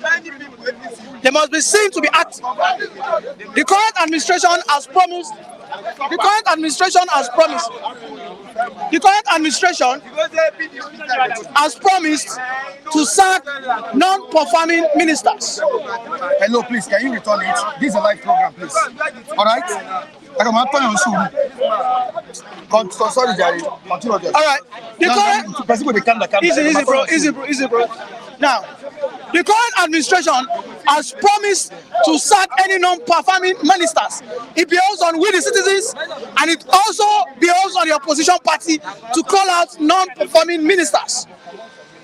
They must be seen to be active. The current administration has promised. The current administration has promised. The current administration has promised to sack non-performing ministers. Hello, please, can you return it? This is a live program, please. All right? Sorry, Jerry. Continue. All right. Easy, bro. Now, the current administration has promised to sack any non-performing ministers. It behoves on we the citizens, and it also behoves on the opposition party to call out non-performing ministers.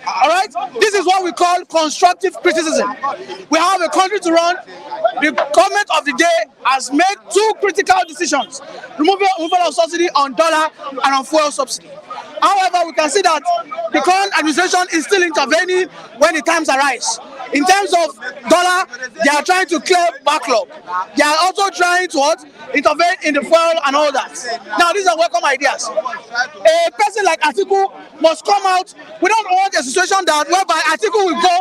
All right, this is what we call constructive criticism. We have a country to run. The government of the day has made two critical decisions: removal of subsidy on dollar and on fuel subsidy. However, we can see that the current administration is still intervening when the times arise. In terms of dollar, they are trying to clear backlog. They are also trying to intervene in the fuel and all that. Now, these are welcome ideas. A person like Atiku must come out. We don't want a situation that whereby Atiku will go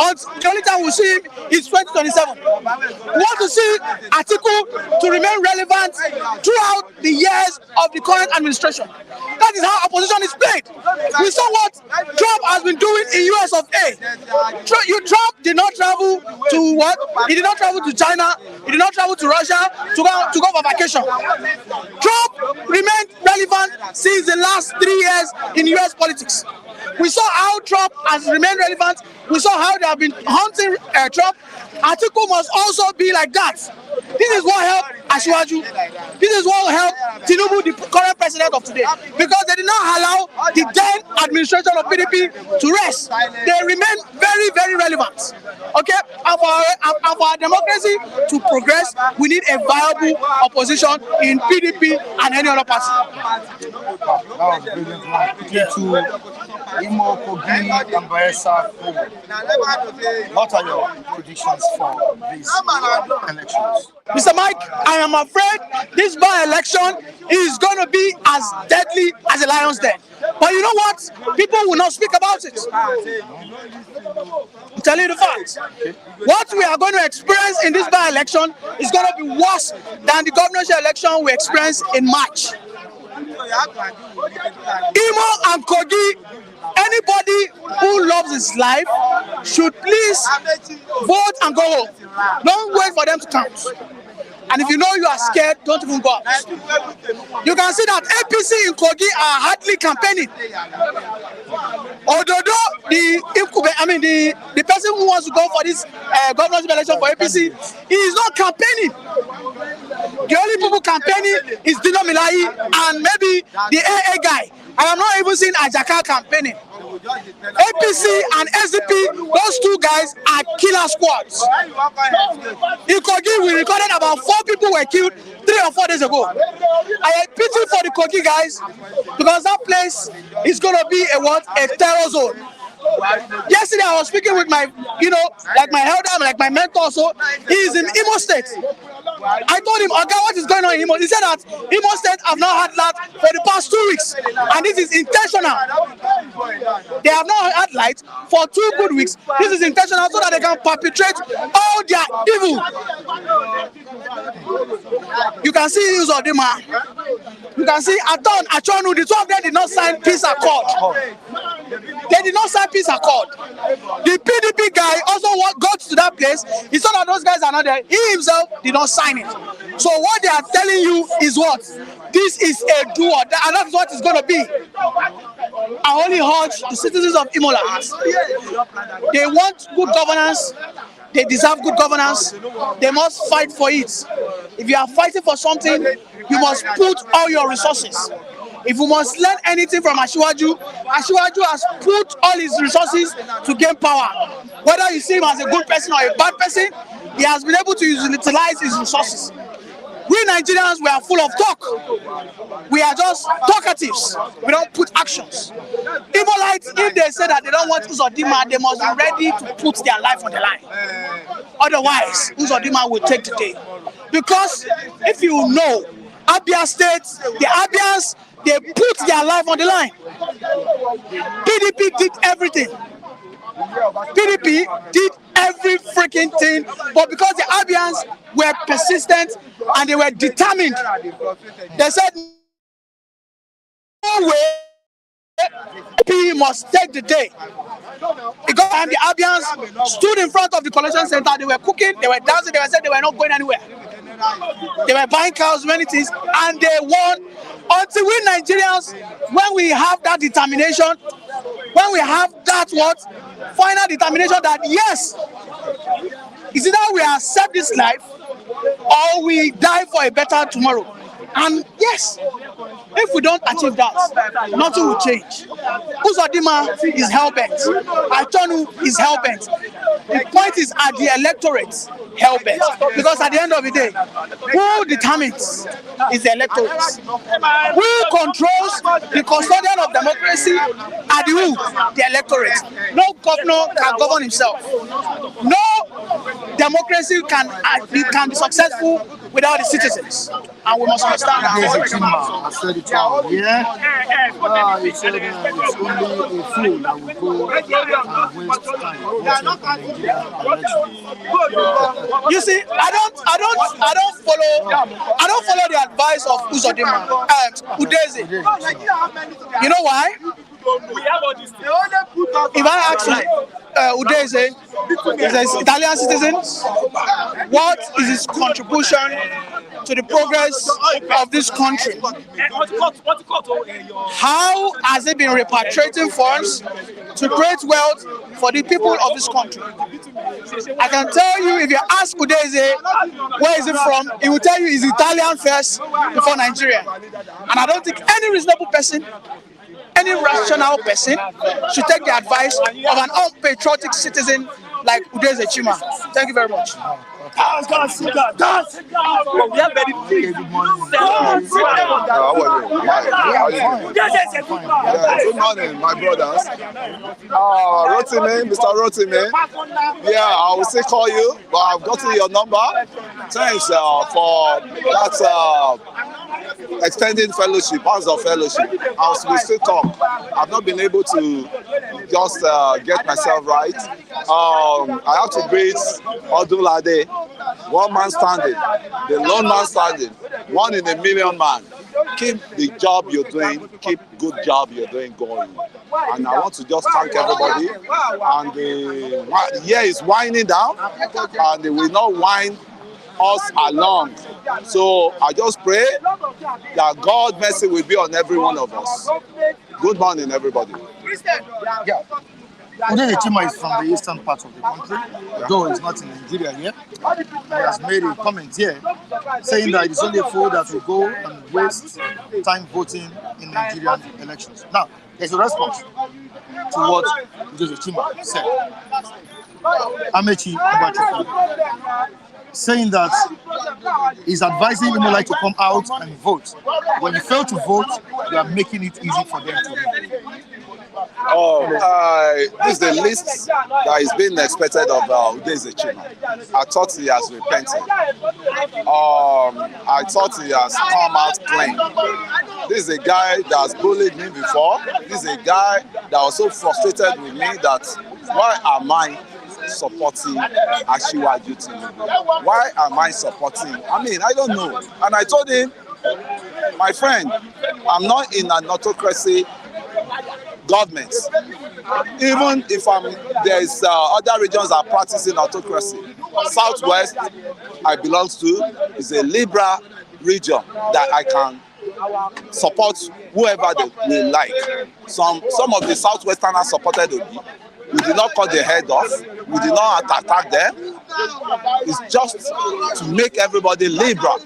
on. The only time we see him is 2027. We want to see Atiku to remain relevant throughout the years of the current administration. That is how opposition is played. We saw what Trump has been doing in US of A. Trump did not travel to what? He did not travel to China. He did not travel to Russia to go for vacation. Trump remained relevant since the last 3 years in US politics. We saw how Trump has remained relevant. We saw how they have been hunting Trump. Atiku must also be like that. This is what helped Asiwaju. This is what helped Tinubu, the current president of today, because they did not allow the then administration of PDP to rest. They remain very, very relevant. Okay, and for our democracy to progress, we need a viable opposition in PDP and any other party. That was a brilliant one. To Imo, Kogi, and Bayelsa. What are your predictions for these elections? Mr. Mike, I am afraid this by-election is going to be as deadly as a lion's den. But you know what? People will not speak about it. I'm telling you the facts. What we are going to experience in this by-election is going to be worse than the governorship election we experienced in March. Imo and Kogi, anybody who loves his life should please vote and go home. Don't wait for them to count. And if you know you are scared, don't even go out. You can see that APC in Kogi are hardly campaigning. Although the person who wants to go for this governorship election for APC, he is not campaigning. The only people campaigning is Dino Milai and maybe the AA guy. I have not even seen Ajaka campaigning. APC and SDP, those two guys are killer squads. In Kogi, we recorded about 4 people were killed 3 or 4 days ago. I pity for the Kogi guys because that place is going to be a terror zone. Yesterday, I was speaking with my, like my elder, like my mentor. So he is in Imo State. I told him, okay, what is going on in Imo? He said that Imo State have not had light for the past 2 weeks, and this is intentional. They have not had light for 2 good weeks. This is intentional so that they can perpetrate all their evil. You can see Uzodima. You can see Aton, Achonu. The 2 of them did not sign peace accord. They did not sign peace accord. The PDP guy also got to that place. He saw that those guys are not there. He himself did not sign it. So what they are telling you is what? This is a do or die, and that's what it's going to be. I only urge the citizens of Imola. They want good governance. They deserve good governance. They must fight for it. If you are fighting for something, you must put all your resources. If you must learn anything from Asiwaju, Asiwaju has put all his resources to gain power. Whether you see him as a good person or a bad person, he has been able to utilize his resources. We Nigerians, we are full of talk. We are just talkatives. We don't put actions. Immolites, if they say that they don't want Uzodinma, they must be ready to put their life on the line. Otherwise, Uzodinma will take the day. Because if you know, Abia State, the Abians, they put their life on the line. PDP did everything. PDP did every freaking thing, but because the Abians were persistent and they were determined, they said, no way, PDP must take the day. Because the Abians stood in front of the collection center, they were cooking, they were dancing, they were saying they were not going anywhere. They were buying cows, many things, and they won. Until we Nigerians, when we have that determination, when we have that final determination that yes, it's either we accept this life or we die for a better tomorrow. And yes, if we don't achieve that, nothing will change. Uzodinma is hell-bent. Achonu is hell-bent. The point is at the electorate hell-bent. Because at the end of the day, who determines is the electorate. Who controls the custodian of democracy are the who? The electorate. No governor can govern himself. No democracy can be successful without the citizens. And we must understand that. I said it all. Yeah. He said it's only a fool that will go and waste time voting for Nigeria. You see, I don't follow the advice of Uzodinma, Udeze. You know why? If I ask you, Udeze is an Italian citizen, what is his contribution to the progress of this country? How has it been repatriating funds to create wealth for the people of this country? I can tell you, if you ask Udeze where is he from, he will tell you he's Italian first before Nigeria. And I don't think any reasonable person, any rational person should take the advice of an unpatriotic citizen like Udeze Chima. Thank you very much. How Good morning, my brothers. Rotimi, Mr. Rotimi. Yeah, I will still call you, but I've gotten your number. Thanks for that extending fellowship, hours of fellowship. We still talk. I've not been able to just get myself right. I have to greet Abdulsalami, one man standing, the lone man standing, 1 in a million man. Keep the job you're doing, keep good job you're doing going. And I want to just thank everybody. And the year is winding down, and they will not wind us along. So I just pray that God's mercy will be on every one of us. Good morning, everybody. Yeah. Udeze Chima is from the eastern part of the country, though he's not in Nigeria yet. He has made a comment here saying that it's only a fool that will go and waste time voting in Nigerian elections. Now, there's a response to what Udeze Chima said. Amechi Mbachukwu, saying that he's advising Imola to come out and vote. When you fail to vote, you are making it easy for them to win. This is the list that is being expected of Udeze Chima. I thought he has repented. I thought he has come out clean. This is a guy that has bullied me before. This is a guy that was so frustrated with me that why am I supporting Asiwaju Tinubu? Why am I supporting? I mean, I don't know. And I told him, my friend, I'm not in an autocracy government. Even if there's other regions that are practicing autocracy. Southwest I belong to is a liberal region that I can support whoever they like. Some of the Southwesterners supported Obi. We did not cut their head off. We did not attack them. It's just to make everybody liberal,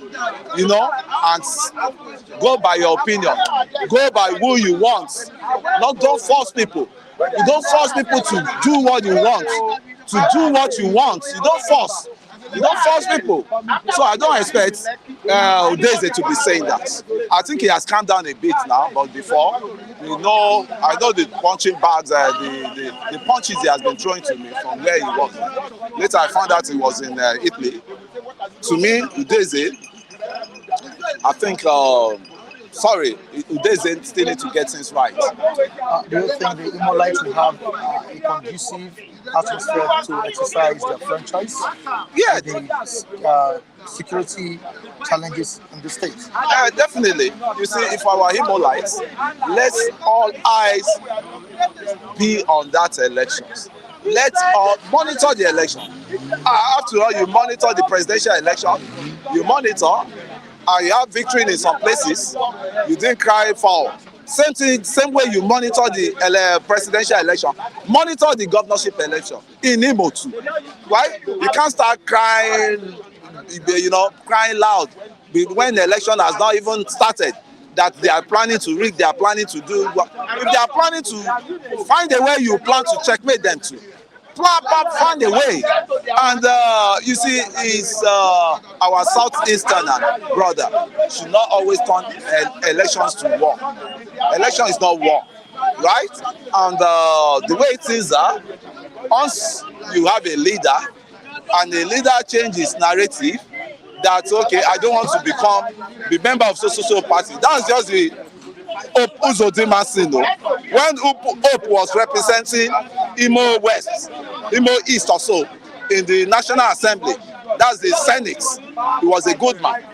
and go by your opinion. Go by who you want. Don't force people. You don't force people to do what you want. To do what you want. You don't force. You don't force people. So I don't expect Udeze to be saying that. I think he has calmed down a bit now, but before, I know the punching bags, the punches he has been throwing to me from where he was. Later I found out he was in Italy. To me, Udeze, I think, Udeze still need to get things right. Do you think the Imolites will have a conducive atmosphere to exercise their franchise? Yeah. The security challenges in the state? Definitely. You see, if our Imolites, let's all eyes be on that elections. Let's monitor the election. After all, you monitor the presidential election, you monitor, and you have victory in some places, you didn't cry foul. Same way you monitor the presidential election, monitor the governorship election in Imo too, right? You can't start crying, crying loud when the election has not even started, that they are planning to rig, they are planning to do. If they are planning to find a way, you plan to checkmate them too. Find a way. And you see, is our Southeasterner brother should not always turn elections to war. Election is not war, right? And the way it is, once you have a leader and the leader changes narrative, that okay, I don't want to become the member of so party. That's just the Hope Uzodinma Sino. When Hope was representing Imo West, Imo East or so, in the National Assembly, that's the Senate, he was a good man.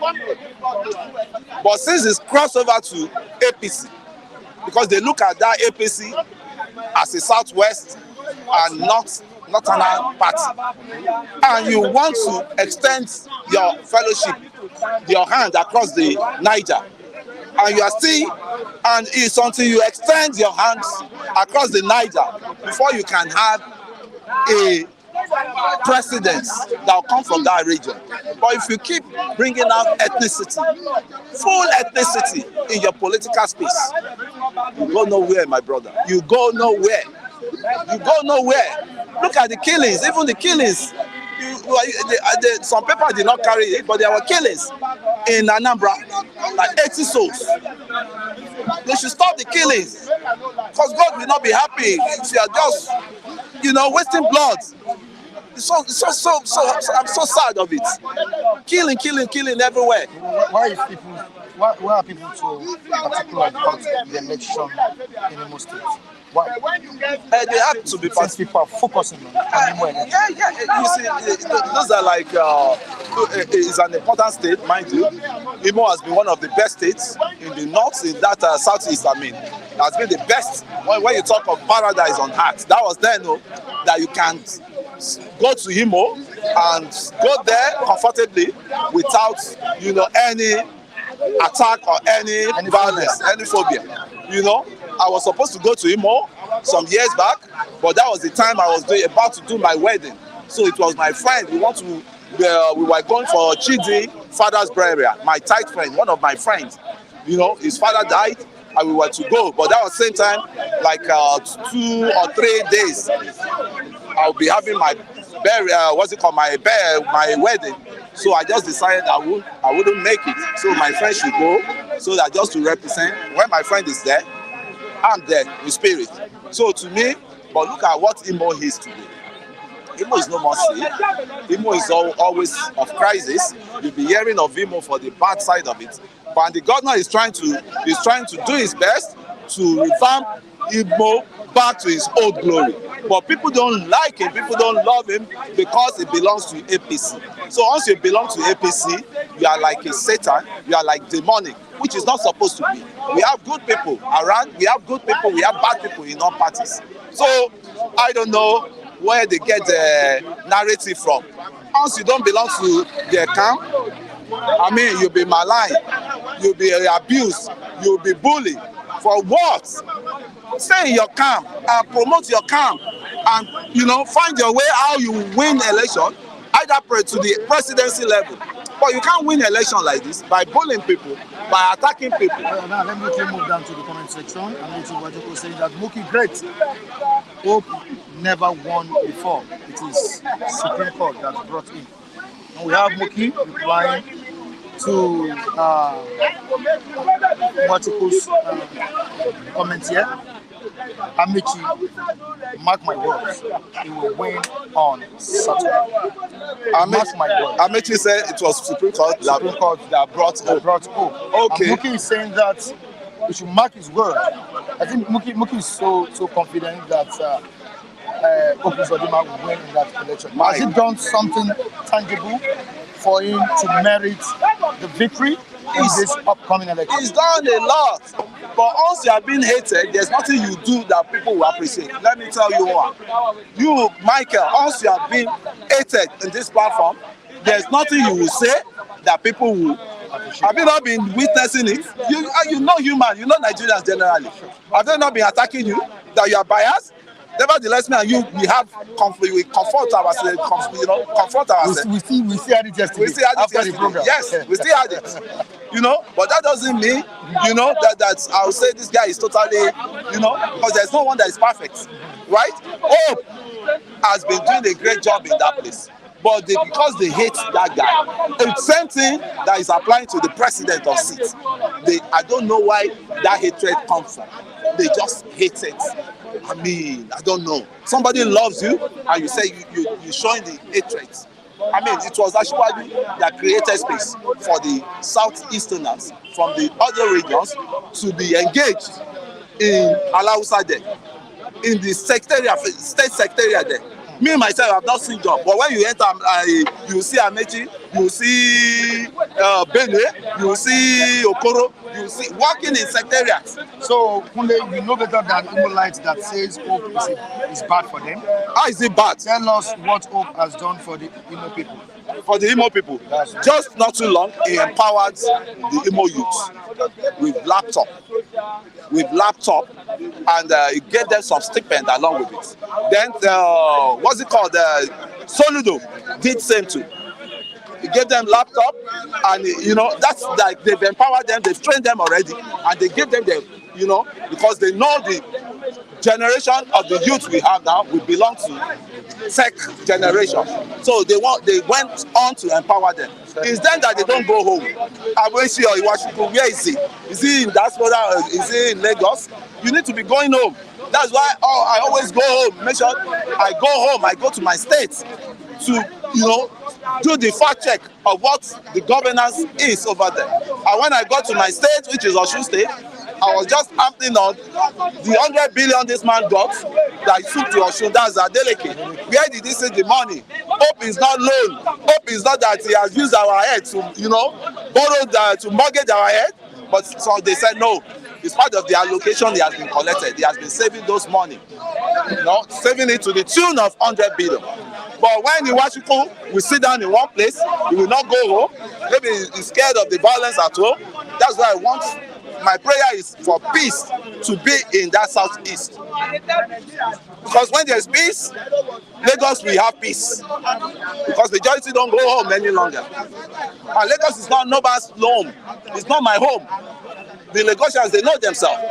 But since it's crossed over to APC, because they look at that APC as a Southwest and not an party, and you want to extend your fellowship, your hand across the Niger, and you are still, and it's until you extend your hands across the Niger before you can have a president that will come from that region. But if you keep bringing out ethnicity, full ethnicity in your political space, you go nowhere, my brother. You go nowhere. You go nowhere. Look at the killings, even the killings. Some people did not carry it, but there were killings in Anambra, like 80 souls. They should stop the killings, because God will not be happy if you are just, wasting blood. I'm so sad of it. Killing everywhere. Why are people so particular about the election in Imo State? Why? They have to be. Since people are focusing on Imo election. Yeah. You see, those are like it's an important state, mind you. Imo has been one of the best states in the north, in that southeast. I mean, has been the best. When you talk of paradise on earth, that was then that you can go to Imo and go there comfortably without any attack or any violence, any phobia. I was supposed to go to Imo some years back, but that was the time I was about to do my wedding. So it was my friend. We were going for Chidi father's burial. My tight friend, one of my friends. His father died, and we were to go. But that was the same time, like 2 or 3 days, I'll be having my burial. My wedding. So I just decided I wouldn't make it. So my friend should go, so that just to represent. When my friend is there, I'm there in spirit. So to me, but look at what Imo is today. Imo is no more safe. Imo is always of crisis. You'll be hearing of Imo for the bad side of it. But the governor is trying to do his best to revamp Imo back to his old glory. But people don't like him, people don't love him because it belongs to APC. So once you belong to APC, you are like a Satan, you are like demonic, which is not supposed to be. We have good people around, we have good people, we have bad people in all parties. So I don't know where they get the narrative from. Once you don't belong to their camp, I mean, you'll be maligned, you'll be abused, you'll be bullied. For what? Stay in your camp and promote your camp and, find your way how you win election, either to the presidency level. But you can't win election like this by bullying people, by attacking people. Now, let me move down to the comment section. I'm meeting Wajoko saying that Muki great. Hope never won before. It is Supreme Court that brought in. And we have Muki replying to Wachoko's comment here. Amici, mark my words, he will win on Saturday. Mark my words. Amici said it was Supreme Court that brought hope. Okay. And Muki is saying that we should mark his word. I think Muki is so confident that Opuzodima will win in that election. Has he done something tangible for him to merit the victory in this upcoming election? He's done a lot, but once you are being hated, there's nothing you do that people will appreciate. Let me tell you what. You, Michael, once you are being hated in this platform, there's nothing you will say that people will. Have you not been witnessing it? You know human, you know Nigerians generally. Have they not been attacking you, that you are biased? Nevertheless, me and you, we confront ourselves, confront ourselves. We still had it yesterday. We still had it yesterday. The program. Yes, we still had it. But that doesn't mean, that I'll say this guy is totally, because there's no one that is perfect, right? Hope has been doing a great job in that place. But because they hate that guy, the same thing that is applying to the president of seats. I don't know why that hatred comes from. They just hate it. I mean, I don't know. Somebody loves you and you say you're showing the hatred. I mean, it was actually that created space for the Southeasterners from the other regions to be engaged in Alausa there, in the state secretariat there. Me myself, I've not seen job, but when you enter, you see Amechi, you see Benue, you see Okoro, you see working in secretariats. So, Kunle, you know better than Imolite that says Hope is bad for them. How is it bad? Tell us what Hope has done for the Imo people. For the Imo people, just not too long, he empowered the Imo youth with laptop, and he gave them some stipend along with it. Then, what's it called? Soludo did same too. He gave them laptop, and that's like they've empowered them, they've trained them already, and they give them because they know the generation of the youth we have now, we belong to tech generation. So they went on to empower them. It's then that they don't go home. Abuesi or Iwashuku, where is he? Is he in diaspora? Is he in Lagos? You need to be going home. That's why I always go home. Make sure I go home. I go to my state to do the fact check of what the governance is over there. And when I got to my state, which is Osun State, I was just acting on the 100 billion this man got that he took to Osun. That's Adeleke. Where did he see the money? Hope is not loan. Hope is not that he has used our head to, borrow to mortgage our head. But so they said no. It's part of the allocation he has been collected. He has been saving those money, saving it to the tune of 100 billion. But when Iwashuku will sit down in one place, he will not go home. Maybe he's scared of the violence at home. That's why I want. My prayer is for peace to be in that southeast. Because when there's peace, Lagos will have peace. Because majority don't go home any longer. And Lagos is not nobody's home. It's not my home. The Lagosians, they know themselves.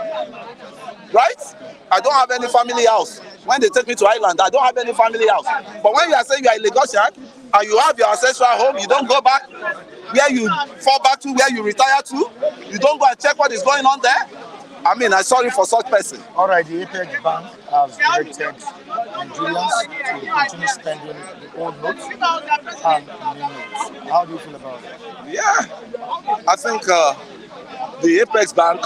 Right? I don't have any family house. When they take me to Ireland, I don't have any family house. But when you are saying you are a Lagosian and you have your ancestral home, you don't go back where you fall back to, where you retire to. You don't go and check what is going on there. I mean, I'm sorry for such person. All right, the Apex Bank has directed Nigerians to continue spending the old notes and new notes. How do you feel about it? Yeah, I think the Apex Bank,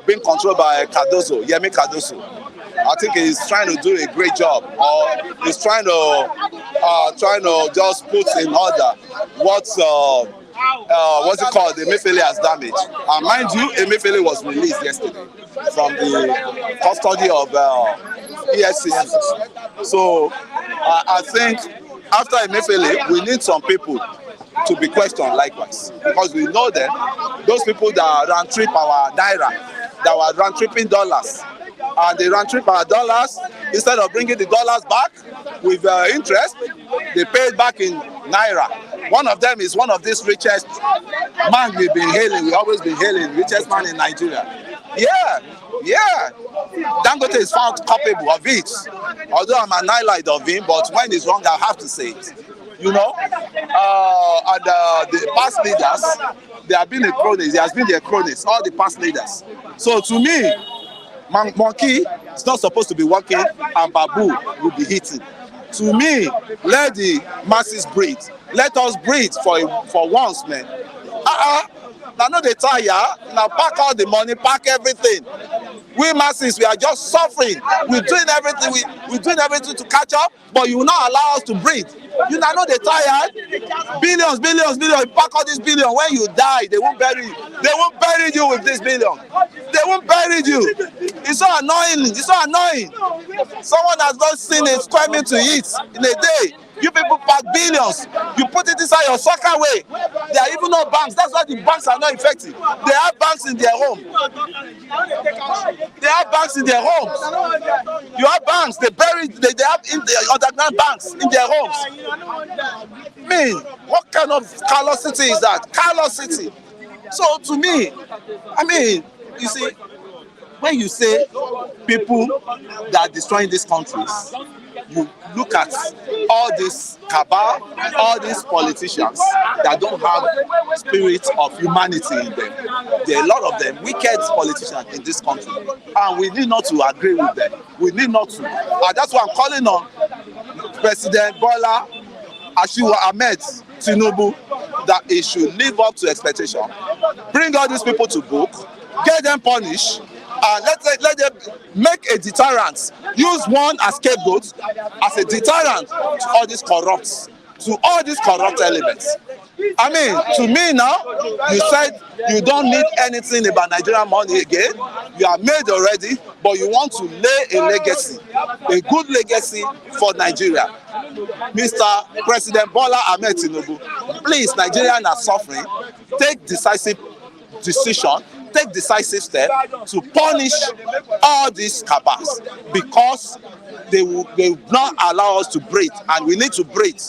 being controlled by Yemi Cardoso, I think he's trying to do a great job, or he's trying to just put in order what's it called, the Emefiele has damaged. And mind you, Emefiele was released yesterday from the custody of EFCC. So I think after Emefiele, we need some people to be questioned likewise, because we know them, those people that round trip our naira, that were round tripping dollars, and they round trip our dollars, instead of bringing the dollars back with interest, they pay it back in naira. One of them is one of these richest man we've been hailing, we always been hailing, richest man in Nigeria. Yeah. Dangote is found culpable of it. Although I'm an highlight of him, but when he's wrong, I have to say it. You know, and the past leaders, they have been a cronies. He has been their cronies, all the past leaders. So to me, monkey is not supposed to be walking, and baboon will be eating. To me, let the masses breathe. Let us breathe for once, man. Now no they tire. Now pack all the money, pack everything. We masses, we are just suffering. We're doing everything. We're doing everything to catch up, but you will not allow us to breathe. You know they tired. Billions. You pack all these billions. When you die, they won't bury you. They won't bury you with this billion. They won't bury you. It's so annoying. It's so annoying. Someone has not seen a square meal to eat in a day. You people pack billions. You put it inside your soccer way. There are even no banks. That's why the banks are not effective. They have banks in their home. They have banks in their homes. You have banks. They have in the underground banks in their homes. What kind of callosity is that? Callosity. So to me, you see, when you say people that are destroying these countries, you look at all this cabal, all these politicians that don't have spirit of humanity in them. There are a lot of them, wicked politicians in this country, and we need not to agree with them. We need not to. And that's why I'm calling on President Bola Ahmed Tinubu that he should live up to expectation. Bring all these people to book, get them punished, and let them make a deterrent. Use one as scapegoat as a deterrent to all these corrupt elements. To me now, you said you don't need anything about Nigerian money again. You are made already, but you want to lay a legacy, a good legacy for Nigeria. Mr. President Bola Ahmed Tinubu, please, Nigerians are suffering. Take decisive decision. Take decisive step to punish all these cabals, because they will not allow us to breathe, and we need to breathe.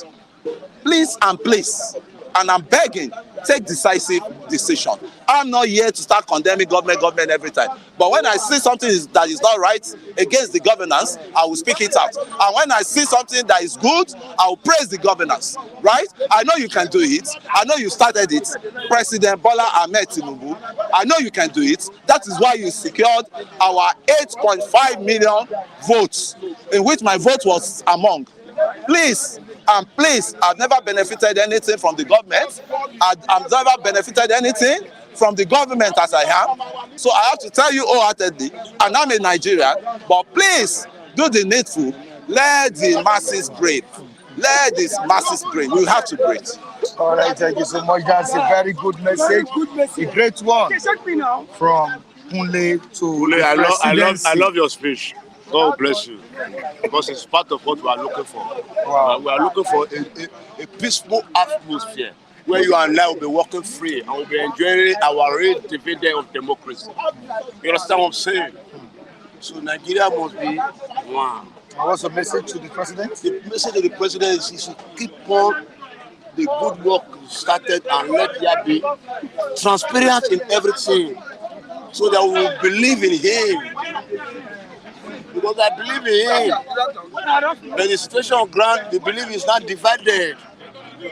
Please and please, and I'm begging, take decisive decision. I'm not here to start condemning government every time. But when I see something that is not right against the governance, I will speak it out. And when I see something that is good, I will praise the governance, right? I know you can do it. I know you started it. President Bola Ahmed Tinubu, I know you can do it. That is why you secured our 8.5 million votes, in which my vote was among. Please, and please, I've never benefited anything from the government. I've never benefited anything from the government as I am. So I have to tell you wholeheartedly, and I'm a Nigerian, but please do the needful. Let the masses breathe. Let these masses breathe. We have to breathe. All right, thank you so much. That's a very good message. A great one from Kunle to Kunle, I love your speech. God bless you, because it's part of what we are looking for. Wow. We are looking for a peaceful atmosphere where you and I will be working free and will be enjoying our real dividend of democracy. You understand what I'm saying? So Nigeria must be one. What's the message to the president? The message to the president is he should keep on the good work started and let there be transparent in everything, so that we will believe in him. Because I believe in him. But the situation on ground, the belief is not divided.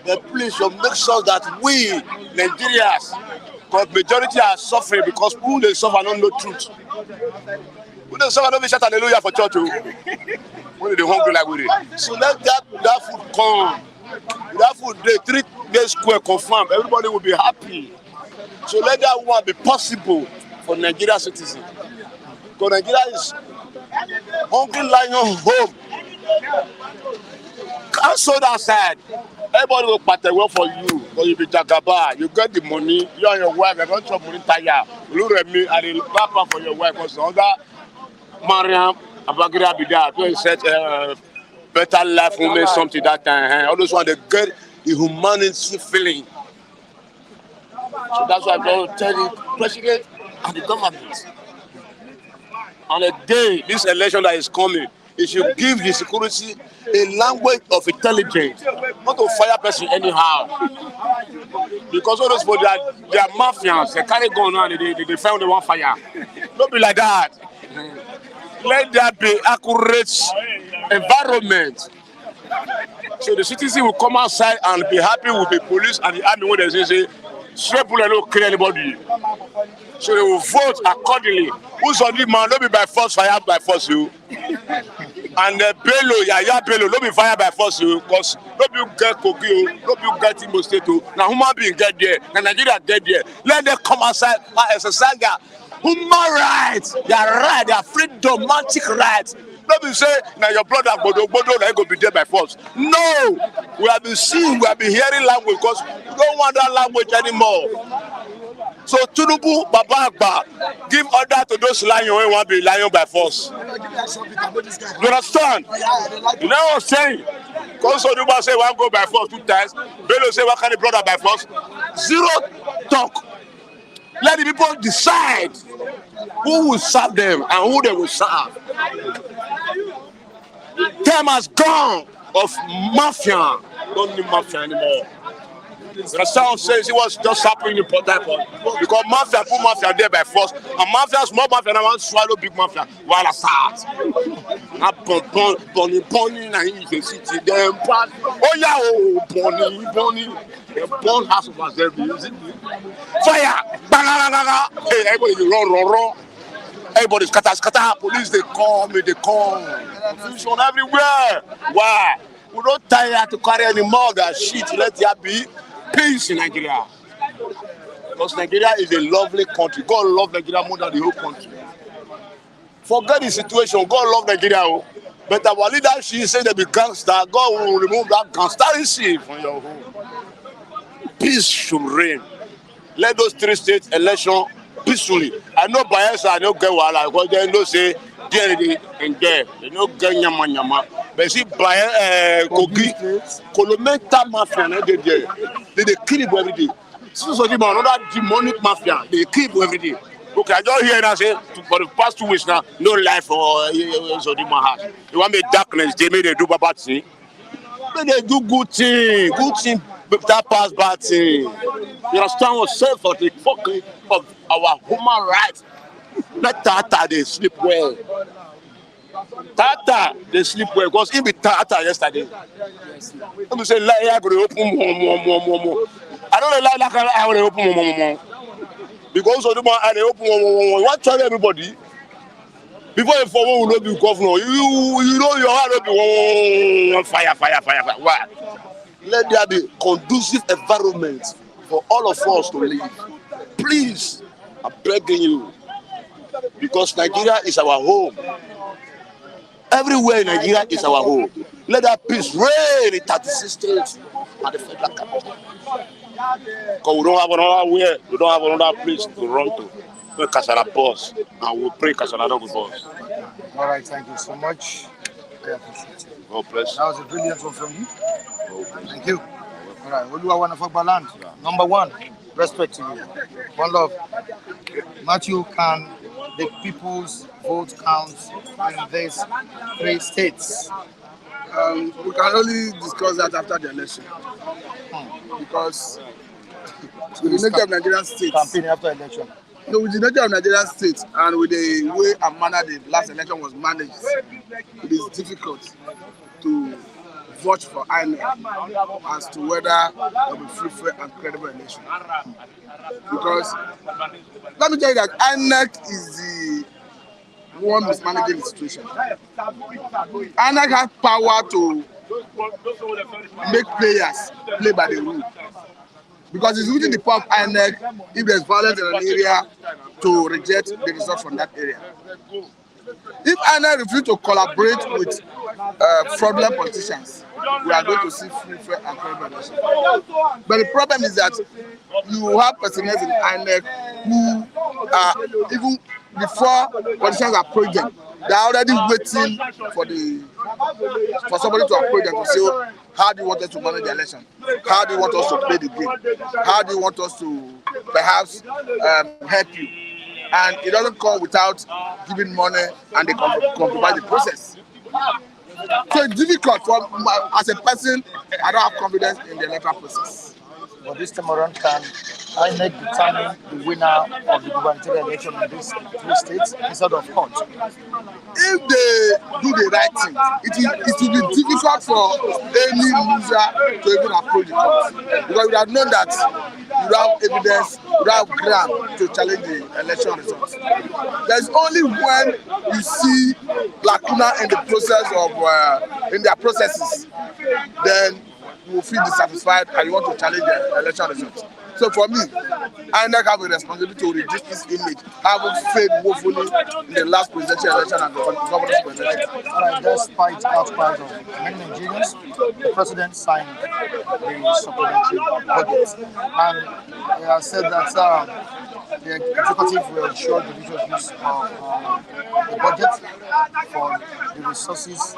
The police should make sure that we, Nigerians, because majority are suffering because who they suffer don't know truth. Who they suffer don't be shout hallelujah for church. When they hungry like we did. So let that food come. That food, the 3 days square confirmed, everybody will be happy. So let that one be possible for Nigeria citizens. Because Nigeria is hungry lion home. Cancel that side. Everybody will part well for you. Because you be Jagaba, you get the money, you and your wife, you're going to money tire. Look at me and the rapper for your wife. Because under Mariam Abagira be there. So he said, better life will make something that time. All those ones, they get the humanity feeling. So that's why I'm going to tell the president and the government. On the day this election that is coming, it should give the security a language of intelligence, not to fire person anyhow. Because all those people, they are mafians, they carry gun and they find they want fire. Don't be like that. Let there be accurate environment. So the citizen will come outside and be happy with the police and the army when they say, straight bullet don't kill anybody. So they will vote accordingly. Who's on the man? Don't be by force, fire by force, you. And Bello, Yaya Bello, don't be fire by force, you. Because don't you get Kogi, don't you get Imo State. Now, human being get there, and Nigeria get there. Let them come outside and exercise their human rights, their right, their freedom, romantic rights. Don't be say, now your brother, Bodo, now you go be there by force. No! We have been seeing, we have been hearing language because we don't want that language anymore. So Tinubu, Baba Agba, give order to those lions who want to be lion by force. You understand? You know what I'm saying? Because Tinubu say one go by force 2 times, Bello say what kind of brother by force? Zero talk. Let the people decide who will serve them and who they will serve. Time has gone of mafia. Don't need mafia anymore. The sound says it was just happening in Port Harcourt because mafia put mafia there by force, and mafia, small mafia, now want to swallow big mafia while I start. Now, Bonnie, now in the city, then part. Oh yeah, oh Bonnie, the born house of us there, fire, bang, hey, everybody run. Everybody scatter, police they come. Confusion everywhere. Why? We don't tire to carry any more of that shit. Let there be peace in Nigeria. Because Nigeria is a lovely country. God love Nigeria more than the whole country. Forget the situation. God love Nigeria. But our leadership say they be gangster. God will remove that gangsterism from your home. Peace should reign. Let those 3 states election peacefully. I know Bayelsa, I know get wahala because they know say they and there. They know get nyama. But see Kogi, Kolomenta mafia, they kill every day. So another demonic mafia, they kill every day. Okay, I don't hear now say for the past 2 weeks now, no life for Zodima house. They want me darkness, they may they do bad thing. But they do good thing, that pass bad thing. You understand what say for the fucking of our human rights. Let Tata they sleep well. Tata they sleep well because he be Tata yesterday. Let me say I go open more. I don't like I will open more. Because of the man they open more. What tell everybody? Before you forward will not be governor, you know your heart will be fire. Why? Let there be conducive environment for all of us to live. Please, I'm begging you. Because Nigeria is our home. Everywhere in Nigeria is our home. Let that peace reign in 36 states and the federal capital. Because we don't have another way, we don't have another place to run to. We're Kasala boss, and we'll pray Kasala don't boss. All right, thank you so much. I appreciate it. God bless. That was a brilliant one from you. Thank you. All right, what do I want to talk about land? Number 1, respect to you. One love. Matthew, can the people's vote count in these 3 states? We can only discuss that after the election. Because with the nature of Nigerian states, Campaign after election. so with the nature of Nigerian states and with the way and manner the last election was managed, it is difficult to vote for INEC as to whether there will be free, fair and credible election. Because let me tell you that INEC is the one mismanaging the situation. INEC has power to make players play by the rule. Because it's within the power of INEC if there's violence in an area to reject the results from that area. If INEC refuses to collaborate with fraudulent politicians, we are going to see free, fair and credible election. But the problem is that you have personnel in INEC who are even before politicians approach them, they are already waiting for somebody to approach them to say, oh, how do you want us to manage the election? How do you want us to play the game? How do you want us to perhaps help you. And it doesn't come without giving money and they compromise the process. So it's difficult for as a person. I don't have confidence in the electoral process. But this time around, can INEC determine the winner of the gubernatorial election in these three states instead of court? If they do the right thing, it will be difficult for any loser to even approach the court, because we have known that you don't have evidence, you don't have ground to challenge the election results. There's only when you see lacuna in the process of in their processes, then you will feel dissatisfied and you want to challenge the election results. So for me, I have a responsibility to reduce this image, having failed woefully in the last presidential election and the governor's presidential. Despite outcries of many Nigerians, the president signed the supplementary budget, and he has said that the executive will ensure the judicious use of the budget for the resources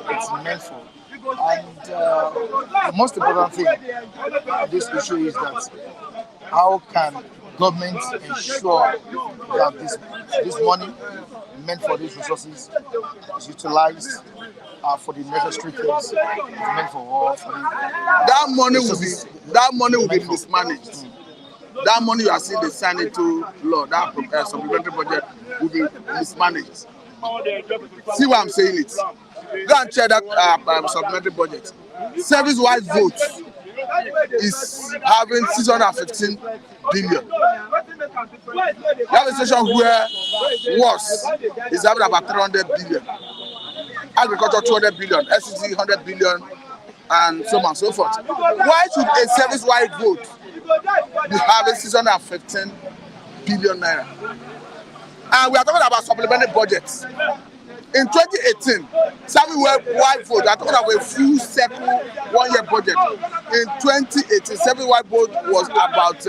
it's meant for. And the most important thing in this issue is that how can government ensure that this money meant for these resources is utilized for the necessary things it's meant for, or for the that money will be mismanaged. That money you are seeing they sign into law, that supplementary budget will be mismanaged. See why I'm saying it? Go and check that supplementary budget. Service-wise votes is having 615 billion. You have a station where WAS is having about 300 billion. Agriculture 200 billion, SCC 100 billion, and so on and so forth. Why should a service-wide vote be having 615 billion naira? And we are talking about supplementary budgets. In 2018, service-wide vote, we are talking about a full circle 1 year budget. In 2018, service-wide vote was about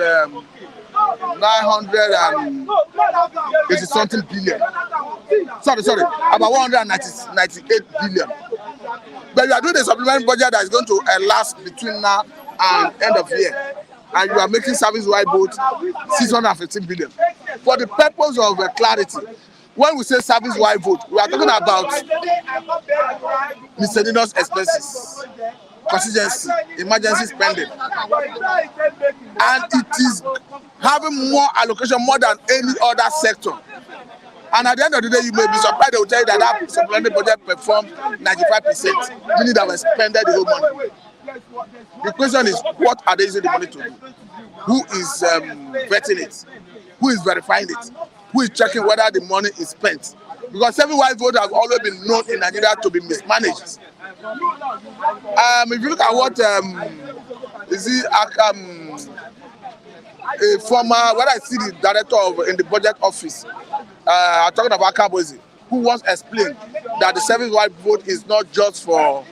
980 something billion. Sorry, about 198 billion. But you are doing a supplementary budget that is going to last between now and end of year, and you are making service-wide vote 615 billion. For the purpose of clarity, when we say service-wide vote, we are talking about miscellaneous expenses, contingency, emergency spending, and it is having more allocation more than any other sector. And at the end of the day, you may be surprised they will tell you that that supplementary budget performed 95%, meaning that we spent the whole money. The question is, what are they using the money to do? Who is vetting it? Who is verifying it? Who is checking whether the money is spent? Because service-wide vote has always been known in Nigeria to be mismanaged. If you look at what a former, when I see the director in the budget office, I'm talking about Akabozi, who once explained that the service-wide vote is not just for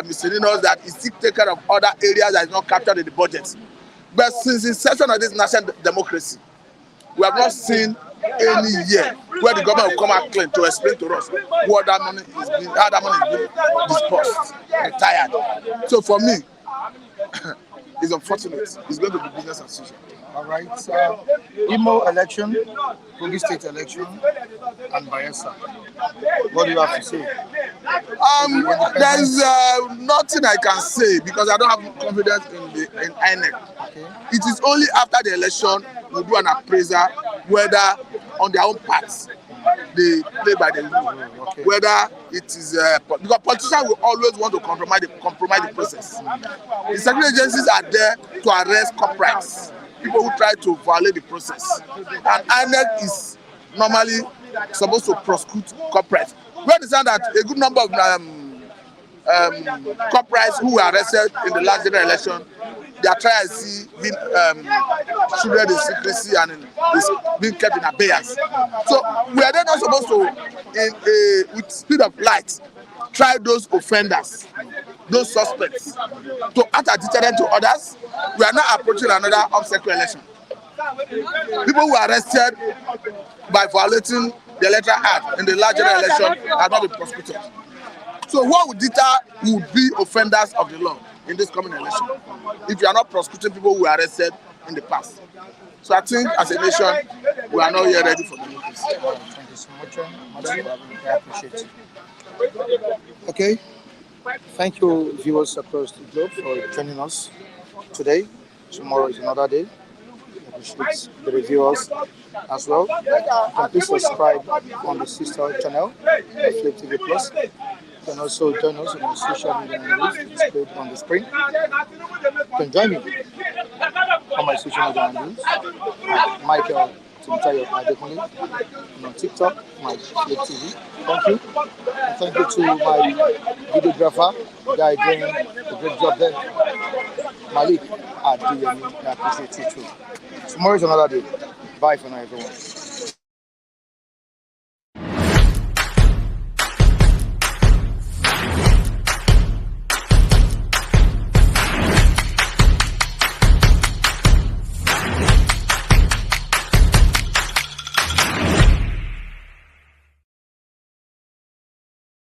miscellaneous, that it still take care of other areas that is not captured in the budget. But since the inception of this national democracy, we have not seen any year where the government will come out clean to explain to us what that money is being, how that money is being dispersed, retired. So for me, it's unfortunate. It's going to be business as usual. All right. Imo election, Kogi State election, and Bayelsa. What do you have to say? There's nothing I can say because I don't have confidence in INEC. Okay. It is only after the election we do an appraisal whether on their own parts they play by the rule. Okay. Whether it is because politicians will always want to compromise the process. The security agencies are there to arrest corporates, people who try to violate the process, and INEC is normally supposed to prosecute corporates. We understand that a good number of corporates who were arrested in the last general election, their trial is being shielded in secrecy and is being kept in abeyance. So we are then not supposed to, with speed of light, try those offenders, those suspects, to act as deterrent to others. We are now approaching another obstacle election. People who are arrested by violating the electoral act in the last general election have not been prosecuted. So what would deter would be offenders of the law in this coming election? If you are not prosecuting people who are arrested in the past. So I think as a nation, we are not yet ready for democracy. Thank you so much, Matthew. I appreciate it. Okay. Thank you, viewers across the globe, for joining us today. Tomorrow is another day. I appreciate the reviewers as well. You can please subscribe on the sister channel, Flip TV Plus. You can also join us on the social media handles displayed on the screen. You can join me on my social media handles at Michael Timtayo Adekunle, and on TikTok, my Flip TV. Thank you. And thank you to my videographer, the guy doing a great job there, Malik at DME. I appreciate you too. Tomorrow is another day. Bye for now, everyone.